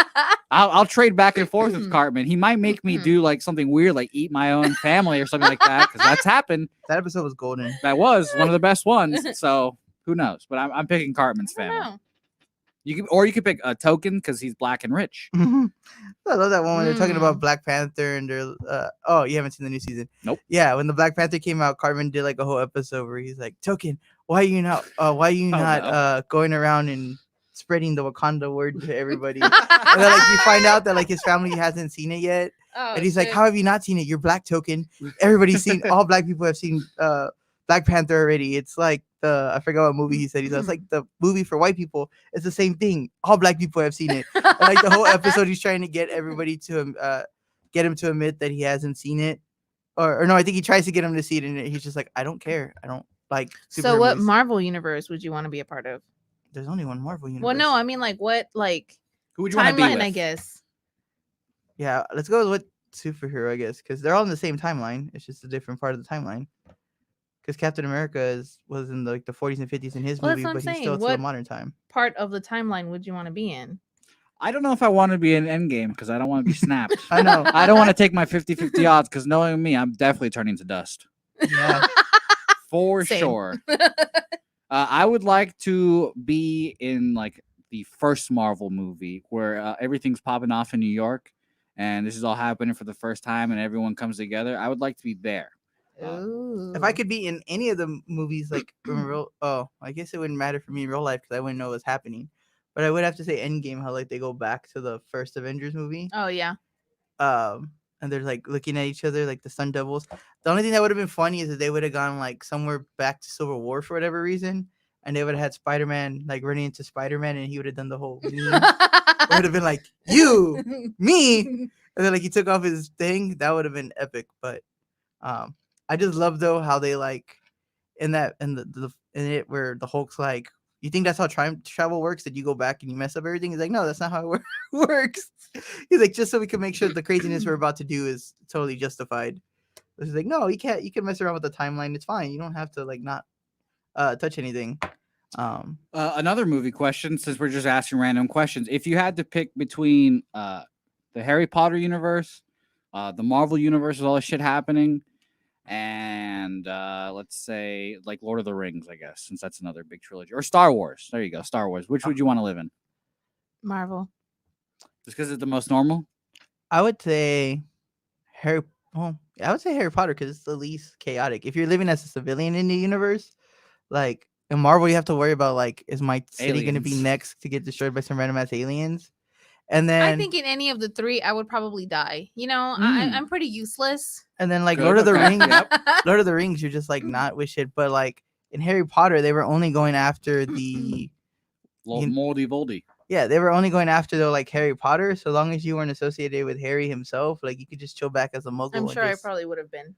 I'll trade back and forth with Mhm. Cartman. He might make me do something weird, like eat my own family or something like that, because that's happened. That episode was golden. That was one of the best ones. So who knows? But I'm picking Cartman's I don't family. know. You could pick a Token because he's black and rich. I love that one when they're talking Mm. about Black Panther and they're oh, you haven't seen the new season. Nope. Yeah, when the Black Panther came out, Cartman did a whole episode where he's like, Token, why are you not no. going around and spreading the Wakanda word to everybody? And then you find out that his family hasn't seen it yet. Oh, and he's like, shit. "How have you not seen it? You're Black Token. Everybody's seen. All Black people have seen Black Panther already. It's like I forgot what movie he said. He's like the movie for white people. It's the same thing. All Black people have seen it. And like the whole episode, he's trying to get everybody to get him to admit that he hasn't seen it, or no, I think he tries to get him to see it, and he's just like, I don't care. I don't like. So superhero what movies." Marvel universe would you want to be a part of? There's only one Marvel universe. Well, no, I mean like what Who would you want to be timeline, with? I guess. Yeah, let's go with what superhero, I guess, because they're all in the same timeline. It's just a different part of the timeline. Because Captain America was in the 40s and 50s in his Well, movie, that's what but I'm he's still saying. to the What- modern time. Part of the timeline would you want to be in? I don't know if I want to be in Endgame because I don't want to be snapped. I know. I don't want to take my 50-50 odds because knowing me, I'm definitely turning to dust. Yeah. For Same. sure. I would like to be in like the first Marvel movie where everything's popping off in New York and this is all happening for the first time and everyone comes together. I would like to be there. Ooh. If I could be in any of the movies, like in real, I guess it wouldn't matter for me in real life because I wouldn't know what's happening. But I would have to say Endgame, how like they go back to the first Avengers movie. Oh yeah. And they're like looking at each other like the Sun Devils. The only thing that would have been funny is that they would have gone like somewhere back to Civil War for whatever reason, and they would have had Spider-Man like running into Spider-Man, and he would have done the whole meme. It would have been like, "You, me," and then like he took off his thing. That would have been epic. But I just love though how they like in it where the Hulk's like, "You think that's how time travel works? That you go back and you mess up everything?" He's like, "No, that's not how it works." He's like, "Just so we can make sure the craziness we're about to do is totally justified." He's like, "No, you can't. You can mess around with the timeline. It's fine. You don't have to like not touch anything." Another movie question, since we're just asking random questions. If you had to pick between the Harry Potter universe, the Marvel universe with all this shit happening, and let's say like Lord of the Rings, I guess, since that's another big trilogy, or Star Wars. There you go, Star Wars. Which would you want to live in? Marvel. Just because it's the most normal? I would say Harry. Well, I would say Harry Potter because it's the least chaotic. If you're living as a civilian in the universe, like in Marvel, you have to worry about like, is my city going to be Aliens. next to get destroyed by some random ass aliens? And then I think in any of the three, I would probably die. You know, Mm. I'm pretty useless. like Good, Lord of the okay, Rings, yep. Lord of the Rings, you're just like not with shit. But like in Harry Potter, they were only going after the Moldy Voldy. yeah, they were only going after though like Harry Potter. So long as you weren't associated with Harry himself, like you could just chill back as a Muggle. I'm and sure I just- probably would have been.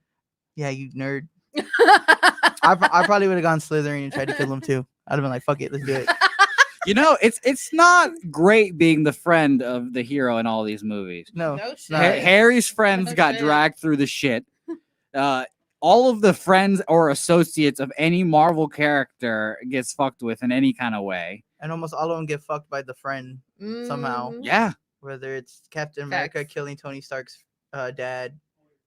Yeah, you nerd. I probably would have gone Slytherin and tried to kill him too. I'd have been like, fuck it, let's do it. You know, it's not great being the friend of the hero in all these movies. No, No it's shit. not. Harry's friends No got shit. dragged through the shit. All of the friends or associates of any Marvel character gets fucked with in any kind of way. And almost all of them get fucked by the friend, somehow. Mhm. Yeah. whether it's Captain America Facts. killing Tony Stark's dad,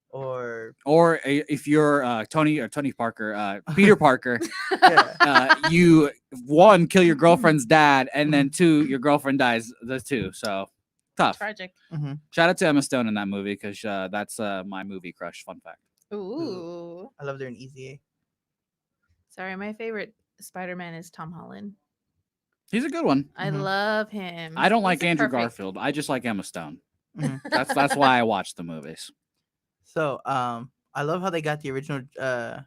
or Or if you're Tony Parker, Peter Parker, yeah, you one kill your girlfriend's dad, and then two your girlfriend dies. The two, so tough. Tragic. Shout out to Emma Stone in that movie because that's my movie crush. Fun fact. Ooh. I love her in Easy A. Sorry, my favorite Spider-Man is Tom Holland. He's a good one. I Mhm. love him. I don't like He's Andrew perfect. Garfield. I just like Emma Stone. Mhm. That's why I watch the movies. So I love how they got the original Jamer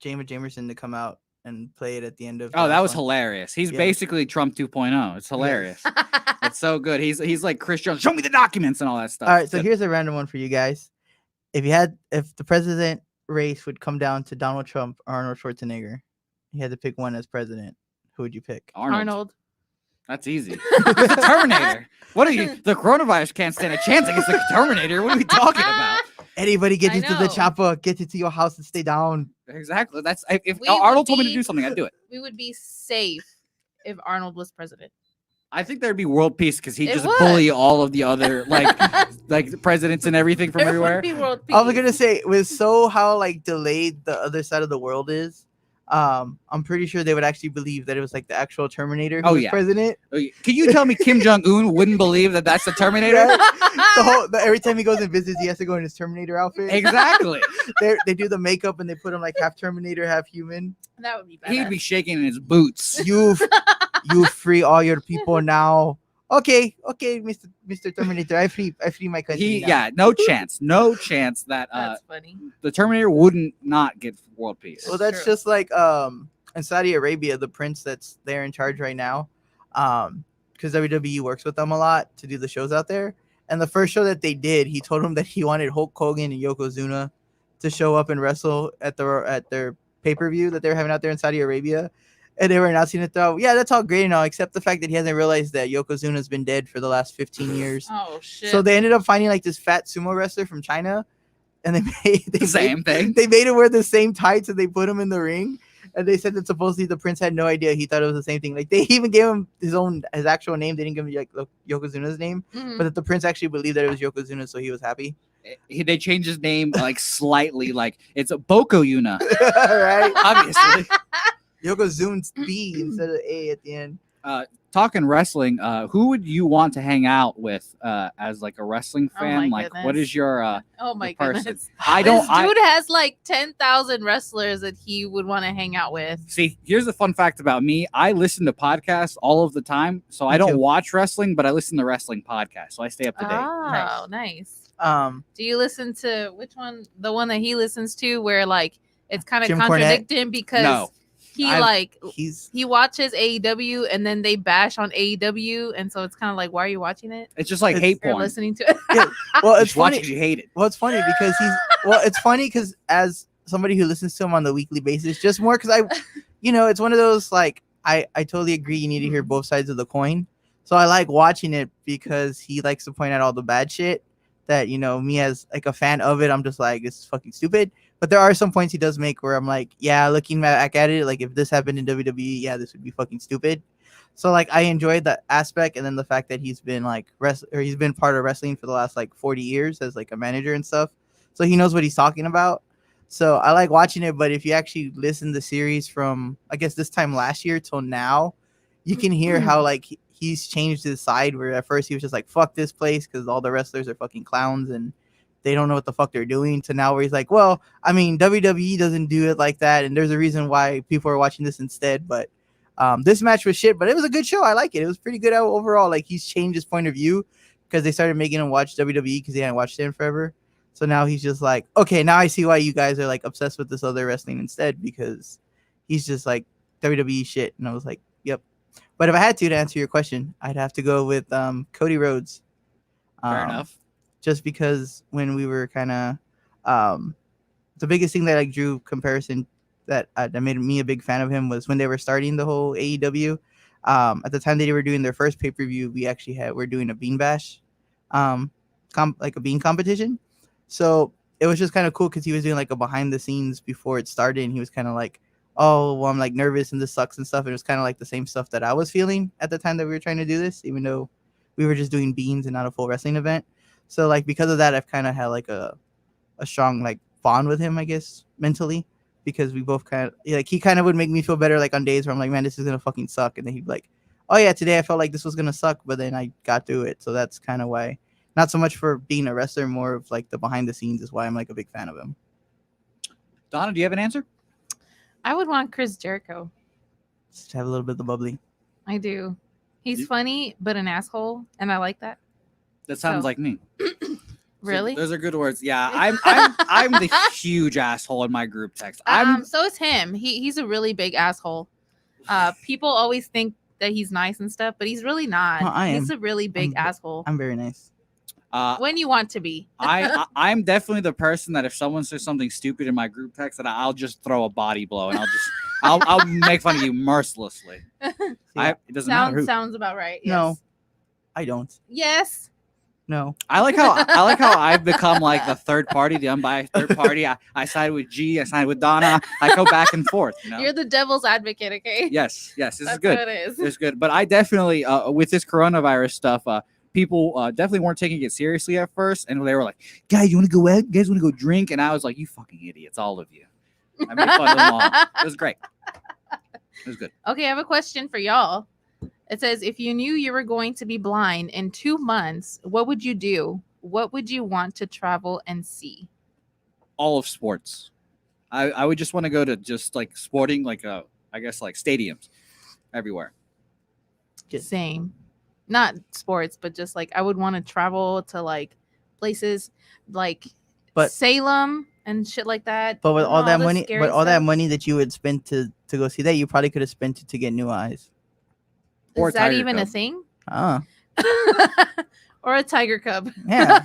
Jamerson to come out and play it at the end of. the Oh, that last was one. hilarious. He's Yeah. basically Trump 2.0. It's hilarious. It's so good. He's like Chris Jones. Show me the documents and all that stuff. All right, It's so good. here's a random one for you guys. If the president race would come down to Donald Trump or Arnold Schwarzenegger, you had to pick one as president. Who would you pick? Arnold. That's easy. It's the Terminator. What are you? The coronavirus can't stand a chance against the Terminator. What are we talking about? Anybody get I into the know. chopper, get into your house and stay down. Exactly. That's if We would Arnold told me to be- do something, I'd do it. We would be safe if Arnold was president. I think there'd be world peace because he'd It just would. bully all of the other like the presidents and everything from There everywhere. would be world peace. I was gonna say with so how like delayed the other side of the world is. I'm pretty sure they would actually believe that it was like the actual Terminator who Oh, was yeah. president. Okay, can you tell me Kim Jong Un wouldn't believe that that's the Terminator? Right? Every time he goes and visits, he has to go in his Terminator outfit. Exactly. They do the makeup and they put him like half Terminator, half human. That would be bad. He'd be shaking in his boots. You free all your people now. Okay, Mr. Terminator, I free my country. now. No chance that That's funny. the Terminator wouldn't not get world peace. Well, that's True. just like in Saudi Arabia, the prince that's there in charge right now, because WWE works with them a lot to do the shows out there. And the first show that they did, he told them that he wanted Hulk Hogan and Yokozuna to show up and wrestle at their pay per view that they were having out there in Saudi Arabia. And they were announcing it though. Yeah, that's all great and all, except the fact that he hasn't realized that Yokozuna's been dead for the last 15 years. Oh shit. So they ended up finding like this fat sumo wrestler from China, and they Same thing. They made him wear the same tights and they put him in the ring. And they said that supposedly the prince had no idea. He thought it was the same thing. Like they even gave him his actual name. They didn't give him like Yokozuna's name, Mhm. but that the prince actually believed that it was Yokozuna, so he was happy. They changed his name like slightly, like it's a Boko Yuna, Right? obviously. Yokozuna's B instead of A at the end. Talking wrestling, who would you want to hang out with as like a wrestling Oh fan? my like, what goodness. is your Oh my your person? goodness. I This don't. dude has like 10,000 wrestlers that he would want to hang out with. See, here's the fun fact about me. I listen to podcasts all of the time, so I Me don't too. watch wrestling, but I listen to wrestling podcasts, so I stay up to date. Oh, nice. Um, Do you listen to which one? The one that he listens to, where like it's kind of Jim Cornette? contradicting because No. he I've- like he's he watches AEW and then they bash on AEW, and so it's kind of like, why are you watching it It's just like It's- hate or porn. listening to it? well, You it's just watch funny. it 'cause you hate it. Well, it's funny because it's funny because as somebody who listens to him on the weekly basis, just more because it's one of those like I totally agree. You need to hear both sides of the coin. So I like watching it because he likes to point out all the bad shit that me as like a fan of it. I'm just like, it's fucking stupid. But there are some points he does make where I'm like, yeah, looking back at it, like if this happened in WWE, yeah, this would be fucking stupid. So like I enjoyed that aspect, and then the fact that he's been like he's been part of wrestling for the last like 40 years as like a manager and stuff. So he knows what he's talking about. So I like watching it, but if you actually listen to the series from I guess this time last year till now, you can hear how like he's changed his side where at first he was just like fuck this place because all the wrestlers are fucking clowns and they don't know what the fuck they're doing, to now where he's like, well, I mean, WWE doesn't do it like that, and there's a reason why people are watching this instead. But this match was shit, but it was a good show. I like it. It was pretty good overall. Like he's changed his point of view because they started making him watch WWE because he hadn't watched it in forever. So now he's just like, okay, now I see why you guys are like obsessed with this other wrestling instead, because he's just like WWE shit. And I was like, yep. But if I had to answer your question, I'd have to go with Cody Rhodes. Fair enough. Just because when we were kind of the biggest thing that like drew comparison that made me a big fan of him was when they were starting the whole AEW. At the time they were doing their first pay-per-view, we're doing a bean bash, like a bean competition. So it was just kind of cool because he was doing like a behind the scenes before it started, and he was kind of like, oh, well, I'm like nervous and this sucks and stuff. And it was kind of like the same stuff that I was feeling at the time that we were trying to do this, even though we were just doing beans and not a full wrestling event. So like because of that, I've kind of had like a strong like bond with him, I guess, mentally, because we both kind of like he kind of would make me feel better like on days where I'm like, man, this is gonna fucking suck, and then he'd be like, oh yeah, today I felt like this was gonna suck, but then I got through it. So that's kind of why, not so much for being a wrestler, more of like the behind the scenes is why I'm like a big fan of him. Donna, do you have an answer? I would want Chris Jericho. Just have a little bit of the bubbly. I do. He's You- funny, but an asshole, and I like that. That sounds So- like me. Really? Those are good words. Yeah, I'm the huge asshole in my group text. So is him. He's a really big asshole. People always think that he's nice and stuff, but he's really not. No, I He's am. a really big I'm- asshole. I'm very nice. When you want to be. I'm definitely the person that if someone says something stupid in my group text, that I'll just throw a body blow and I'll make fun of you mercilessly. See, It doesn't matter who. Sounds about right. Yes. No. I don't. Yes. No. I like how I've become like the third party, the unbiased third party. I side with G, I side with Donna. I go back and forth. You know? You're the devil's advocate, okay? Yes, this is That's good. what it is. It's good. But I definitely, with this coronavirus stuff, people definitely weren't taking it seriously at first, and they were like, "Guys, you want to go out? You guys want to go drink?" And I was like, "You fucking idiots, all of you." I made fun of them all. It was great. It was good. Okay, I have a question for y'all. It says, if you knew you were going to be blind in 2 months, what would you do? What would you want to travel and see? All of sports. I would just want to go to just like sporting, like I guess like stadiums everywhere. Same. not sports, but just like I would want to travel to like places like But- Salem and shit like that. But with You know, all that the money, scary but all that stuff. money that you would spend to go see that, you probably could have spent it to get new eyes. Or Is that Tiger even a Cub. thing? Ah, Or a tiger cub? yeah.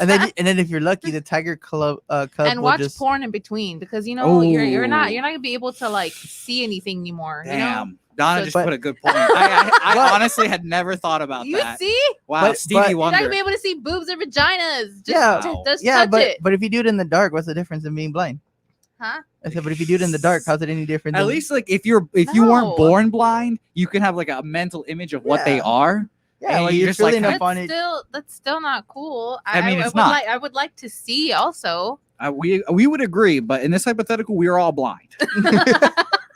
and then if you're lucky, the Tiger Cub And will watch just porn in between because you know you're not Ooh. gonna be able to like see anything anymore. You know. Damn. Donna So- just But- put a good point. I But- honestly had never thought about You that. see, Wow, But- Stevie but- you're not Wonder. gonna be able to see boobs or vaginas. Just, Yeah. just yeah, touch but it, but if you do it in the dark, what's the difference in being blind? huh? I said, but if you do it in the dark, how's it any different? At than- least like if you weren't No. born blind, you can have like a mental image of what they Yeah. are. yeah, and like you you're just, like, feeling have- up on it. That's still not cool. I mean, it's would not. I would like to see also. We would agree, but in this hypothetical, we are all blind.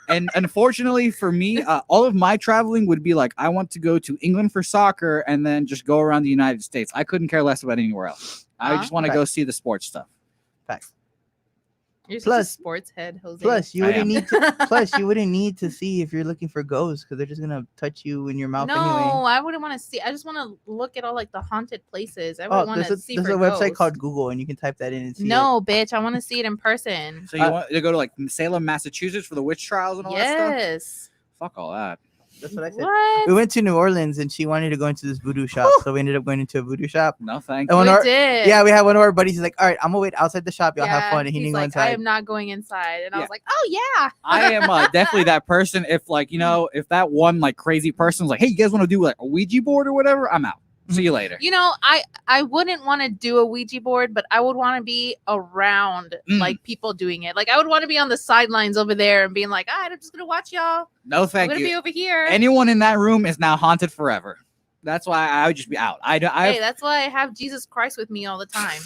And unfortunately for me, all of my traveling would be like I want to go to England for soccer and then just go around the United States. I couldn't care less about anywhere else. I just want to Right. go see the sports stuff. Facts. You're such Plus- a sports head, Jose. Plus, you I wouldn't am. need to. Plus, you wouldn't need to see if you're looking for ghosts because they're just gonna touch you in your mouth no, anyway. I wouldn't want to see. I just want to look at all like the haunted places. I Oh, would want there's to a see there's for a website ghosts. called Google, and you can type that in and see. No, bitch, I want to see it in person. So you want to go to like Salem, Massachusetts for the witch trials and all that stuff? Yes. Fuck all that. That's what I said. What? We went to New Orleans, and she wanted to go into this voodoo shop, so we ended up going into a voodoo shop. No, thank And you. when We our- did. Yeah, we had one of our buddies. He's like, "All right, I'm gonna wait outside the shop. Y'all have Yeah, fun." And he he's didn't go like, inside. I am not going inside. And I Yeah. was like, oh yeah. I am definitely that person. If like if that one like crazy person's like, hey, you guys want to do like a Ouija board or whatever? I'm out. See you later. You know, I wouldn't want to do a Ouija board, but I would want to be around Mm. like people doing it. Like I would want to be on the sidelines over there and being like, all right, I'm just gonna watch y'all. No, I'm thank gonna you. be over here. Anyone in that room is now haunted forever. That's why I would just be out. I Hey, that's why I have Jesus Christ with me all the time.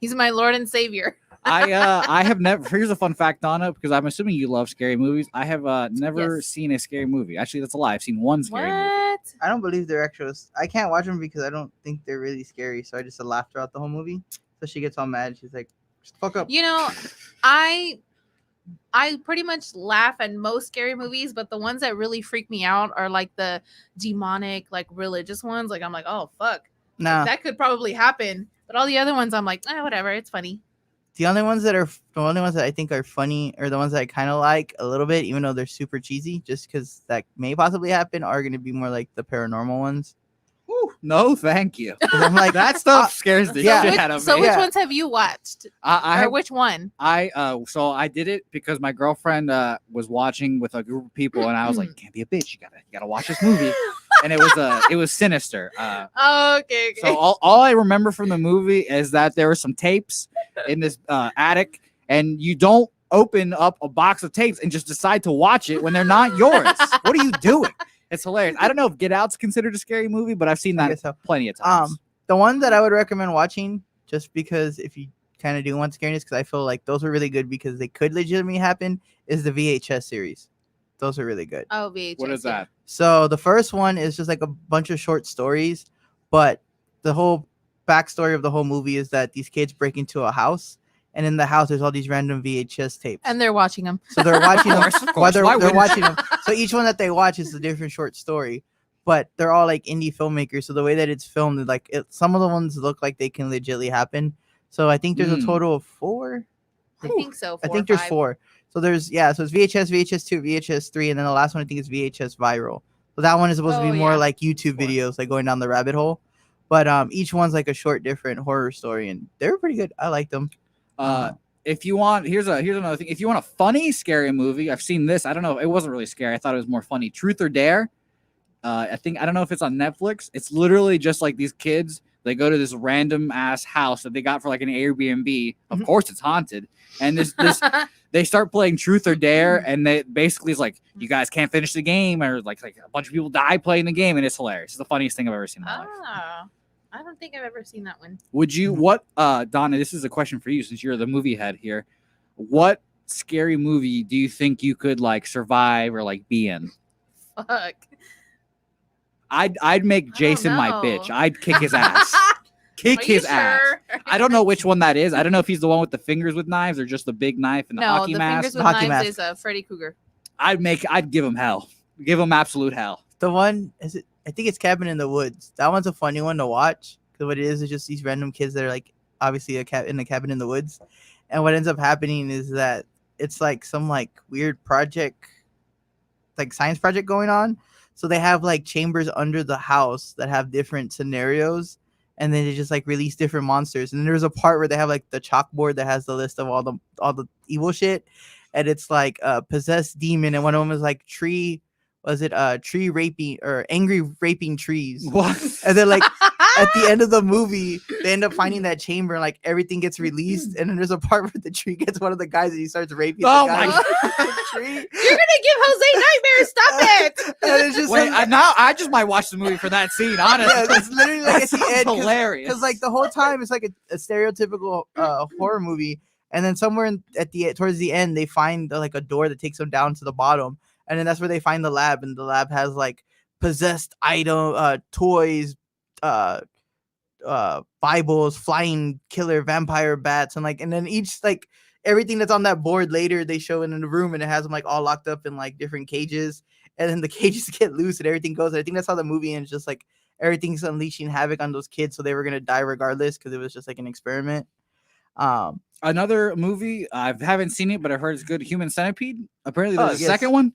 He's my Lord and Savior. I have never. Here's a fun fact, Donna, because I'm assuming you love scary movies. I have never Yes. seen a scary movie. Actually, that's a lie. I've seen one scary movie. What? I don't believe they're actual. I can't watch them because I don't think they're really scary. So I just laugh throughout the whole movie. So she gets all mad. She's like, "Just fuck up." You know, I pretty much laugh at most scary movies, but the ones that really freak me out are like the demonic, like religious ones. Like I'm like, oh fuck, Nah, that could probably happen. But all the other ones, I'm like, whatever, it's funny. the only ones that I think are funny, or the ones that I kind of like a little bit, even though they're super cheesy, just because that may possibly happen, are going to be more like the paranormal ones. Whew, no, thank you. 'Cause I'm like, That stuff scares the yeah. shit out of So me. which Yeah. ones have you watched? I Or have which one? so I did it because my girlfriend was watching with a group of people, and I was like, "Can't be a bitch. You gotta watch this movie." And it was Sinister. Oh, okay. So all I remember from the movie is that there were some tapes in this attic, and you don't open up a box of tapes and just decide to watch it when they're not yours. What are you doing? It's hilarious. I don't know if Get Out's considered a scary movie, but I've seen I that guess so. plenty of times. The one that I would recommend watching, just because if you kind of do want scariness, because I feel like those are really good because they could legitimately happen, is the VHS series. Those are really good. Oh, VHS. What is yeah. that? So the first one is just like a bunch of short stories, but the whole backstory of the whole movie is that these kids break into a house, and in the house there's all these random VHS tapes. And they're watching them. So they're watching them Of while course. they're, Why they're wouldn't watching them. So each one that they watch is a different short story, but they're all like indie filmmakers. So the way that it's filmed, like some of the ones look like they can legitly happen. So I think there's a Mm. total of 4. I think so. I 4 think or there's 5. 4. So there's so it's VHS, VHS 2, VHS 3, and then the last one I think is VHS Viral. So that one is supposed to Oh, be more yeah. like YouTube Of course. videos, like going down the rabbit hole. But each one's like a short, different horror story, and they're pretty good. I like them. If you want, here's another thing. If you want a funny scary movie, I've seen this. I don't know. It wasn't really scary. I thought it was more funny. Truth or Dare. I don't know if it's on Netflix. It's literally just like these kids. They go to this random ass house that they got for like an Airbnb. Of Mhm. course, it's haunted. And this they start playing Truth or Dare, and they basically is like, you guys can't finish the game, or like a bunch of people die playing the game, and it's hilarious. It's the funniest thing I've ever seen in my life. Oh, I don't think I've ever seen that one. Would you Donna, this is a question for you since you're the movie head here. What scary movie do you think you could like survive or like be in? Fuck. I'd make Jason my know. bitch. I'd kick his ass. Kick Are you his ass. sure? I don't know which one that is. I don't know if he's the one with the fingers with knives or just the big knife and the No, hockey the mask. fingers with Hockey knives mask. is Freddy Krueger. I'd give him hell. Give him absolute hell. The one is it I think it's Cabin in the Woods. That one's a funny one to watch because what it is just these random kids that are like obviously in a cabin in the woods, and what ends up happening is that it's like some like weird project, like science project going on. So they have like chambers under the house that have different scenarios, and then they just like release different monsters. And then there's a part where they have like the chalkboard that has the list of all the evil shit, and it's like a possessed demon, and one of them is like tree raping or angry raping trees. What? And then like at the end of the movie, they end up finding that chamber and like everything gets released. And then there's a part where the tree gets one of the guys and he starts raping Oh the guy. my The tree. You're gonna give Jose nightmares. Stop it. And it's just Wait, like, now I just might watch the movie for that scene. Honestly, yeah, it's literally like that at the sounds end hilarious. because like the whole time it's like a stereotypical horror movie, and then somewhere towards the end they find like a door that takes them down to the bottom, and then that's where they find the lab, and the lab has like possessed toys, Bibles, flying killer vampire bats, and then each like everything that's on that board later they show it in the room, and it has them like all locked up in like different cages, and then the cages get loose and everything goes. And I think that's how the movie ends, just like everything's unleashing havoc on those kids, so they were gonna die regardless because it was just like an experiment. Another movie, I haven't seen it, but I heard it's good. Human Centipede. Apparently, Oh, there's a yes. second one.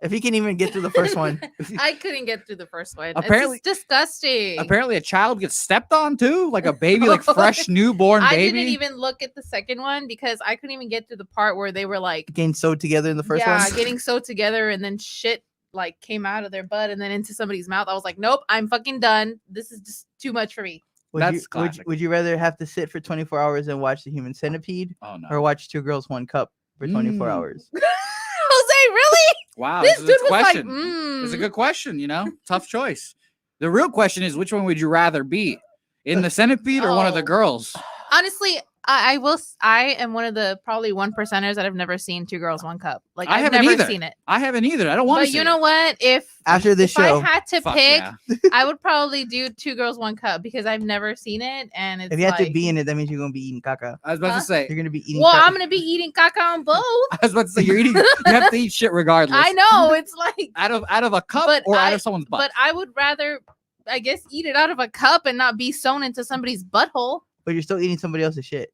If you can even get through the first one, I couldn't get through the first one. Apparently- It's just disgusting. Apparently, a child gets stepped on too, like a baby, like fresh newborn I baby. didn't even look at the second one because I couldn't even get to the part where they were like, getting sewed together in the first yeah, one. getting sewed together, and then shit like came out of their butt and then into somebody's mouth. I was like, nope, I'm fucking done. This is just too much for me. That's classic. Would you rather have to sit for 24 hours and watch the Human Centipede, Oh no! or watch Two Girls One Cup for 24 hours? Jose, really? Wow, This this dude is a was like, question. It's a good question. Tough choice. The real question is, which one would you rather be, in the centipede or one of the Oh. girls? Honestly, I am one of the probably 1%ers that have never seen Two Girls One Cup. Like I I've haven't never either. seen it. I haven't either. I don't want But to. you know what? If After this if show, I had to Fuck pick, yeah. I would probably do Two Girls One Cup because I've never seen it, and it's if you have like, to be in it, that means you're gonna be eating caca. I was about Huh? to say. You're gonna be eating. well, caca. I'm gonna be eating caca on both. I was about to say you're eating. You have to eat shit regardless. I know it's like, Out of a cup But or out I- of someone's butt. but I would rather, I guess, eat it out of a cup and not be sewn into somebody's butthole. But you're still eating somebody else's shit,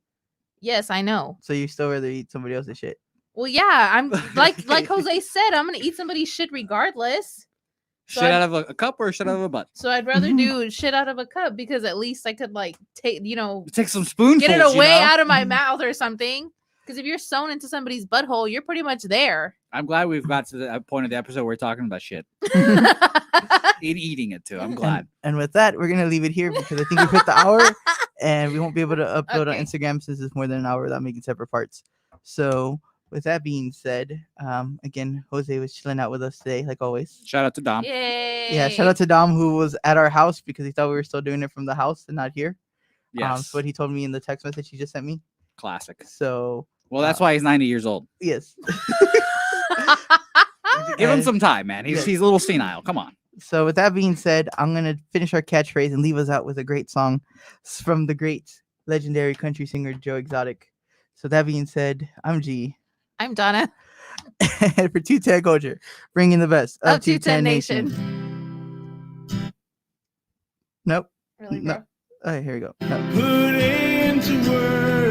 Yes, I know. so you still rather eat somebody else's shit. Well, yeah, I'm like Jose said, I'm gonna eat somebody's shit regardless. Shit I- out of a cup or shit out of a butt. So I'd rather Mhm. do shit out of a cup because at least I could like take, Take some spoonfuls. get it away out of my Mhm. mouth or something. Because if you're sewn into somebody's butthole, you're pretty much there. I'm glad we've got to the point of the episode where we're talking about shit. Eating it too. I'm glad. And with that, we're gonna leave it here because I think we've hit the hour, and we won't be able to upload Okay. on Instagram since it's more than an hour without making separate parts. So, with that being said, again, Jose was chilling out with us today, like always. Shout out to Dom. Yay. Yeah, shout out to Dom who was at our house because he thought we were still doing it from the house and not here. Yes. That's what he told me in the text message he just sent me. Classic. So, Well, that's why he's 90 years old. yes. Give him And- some time, man. He's Yeah. a little senile. Come on. So with that being said, I'm gonna finish our catchphrase and leave us out with a great song from the great legendary country singer Joe Exotic. So that being said, I'm G, I'm Donna and for 210 Culture, bringing the best of of 210 210 Nation. Nation. Nope. Really, No. bro? Oh, here we go. No. Put into words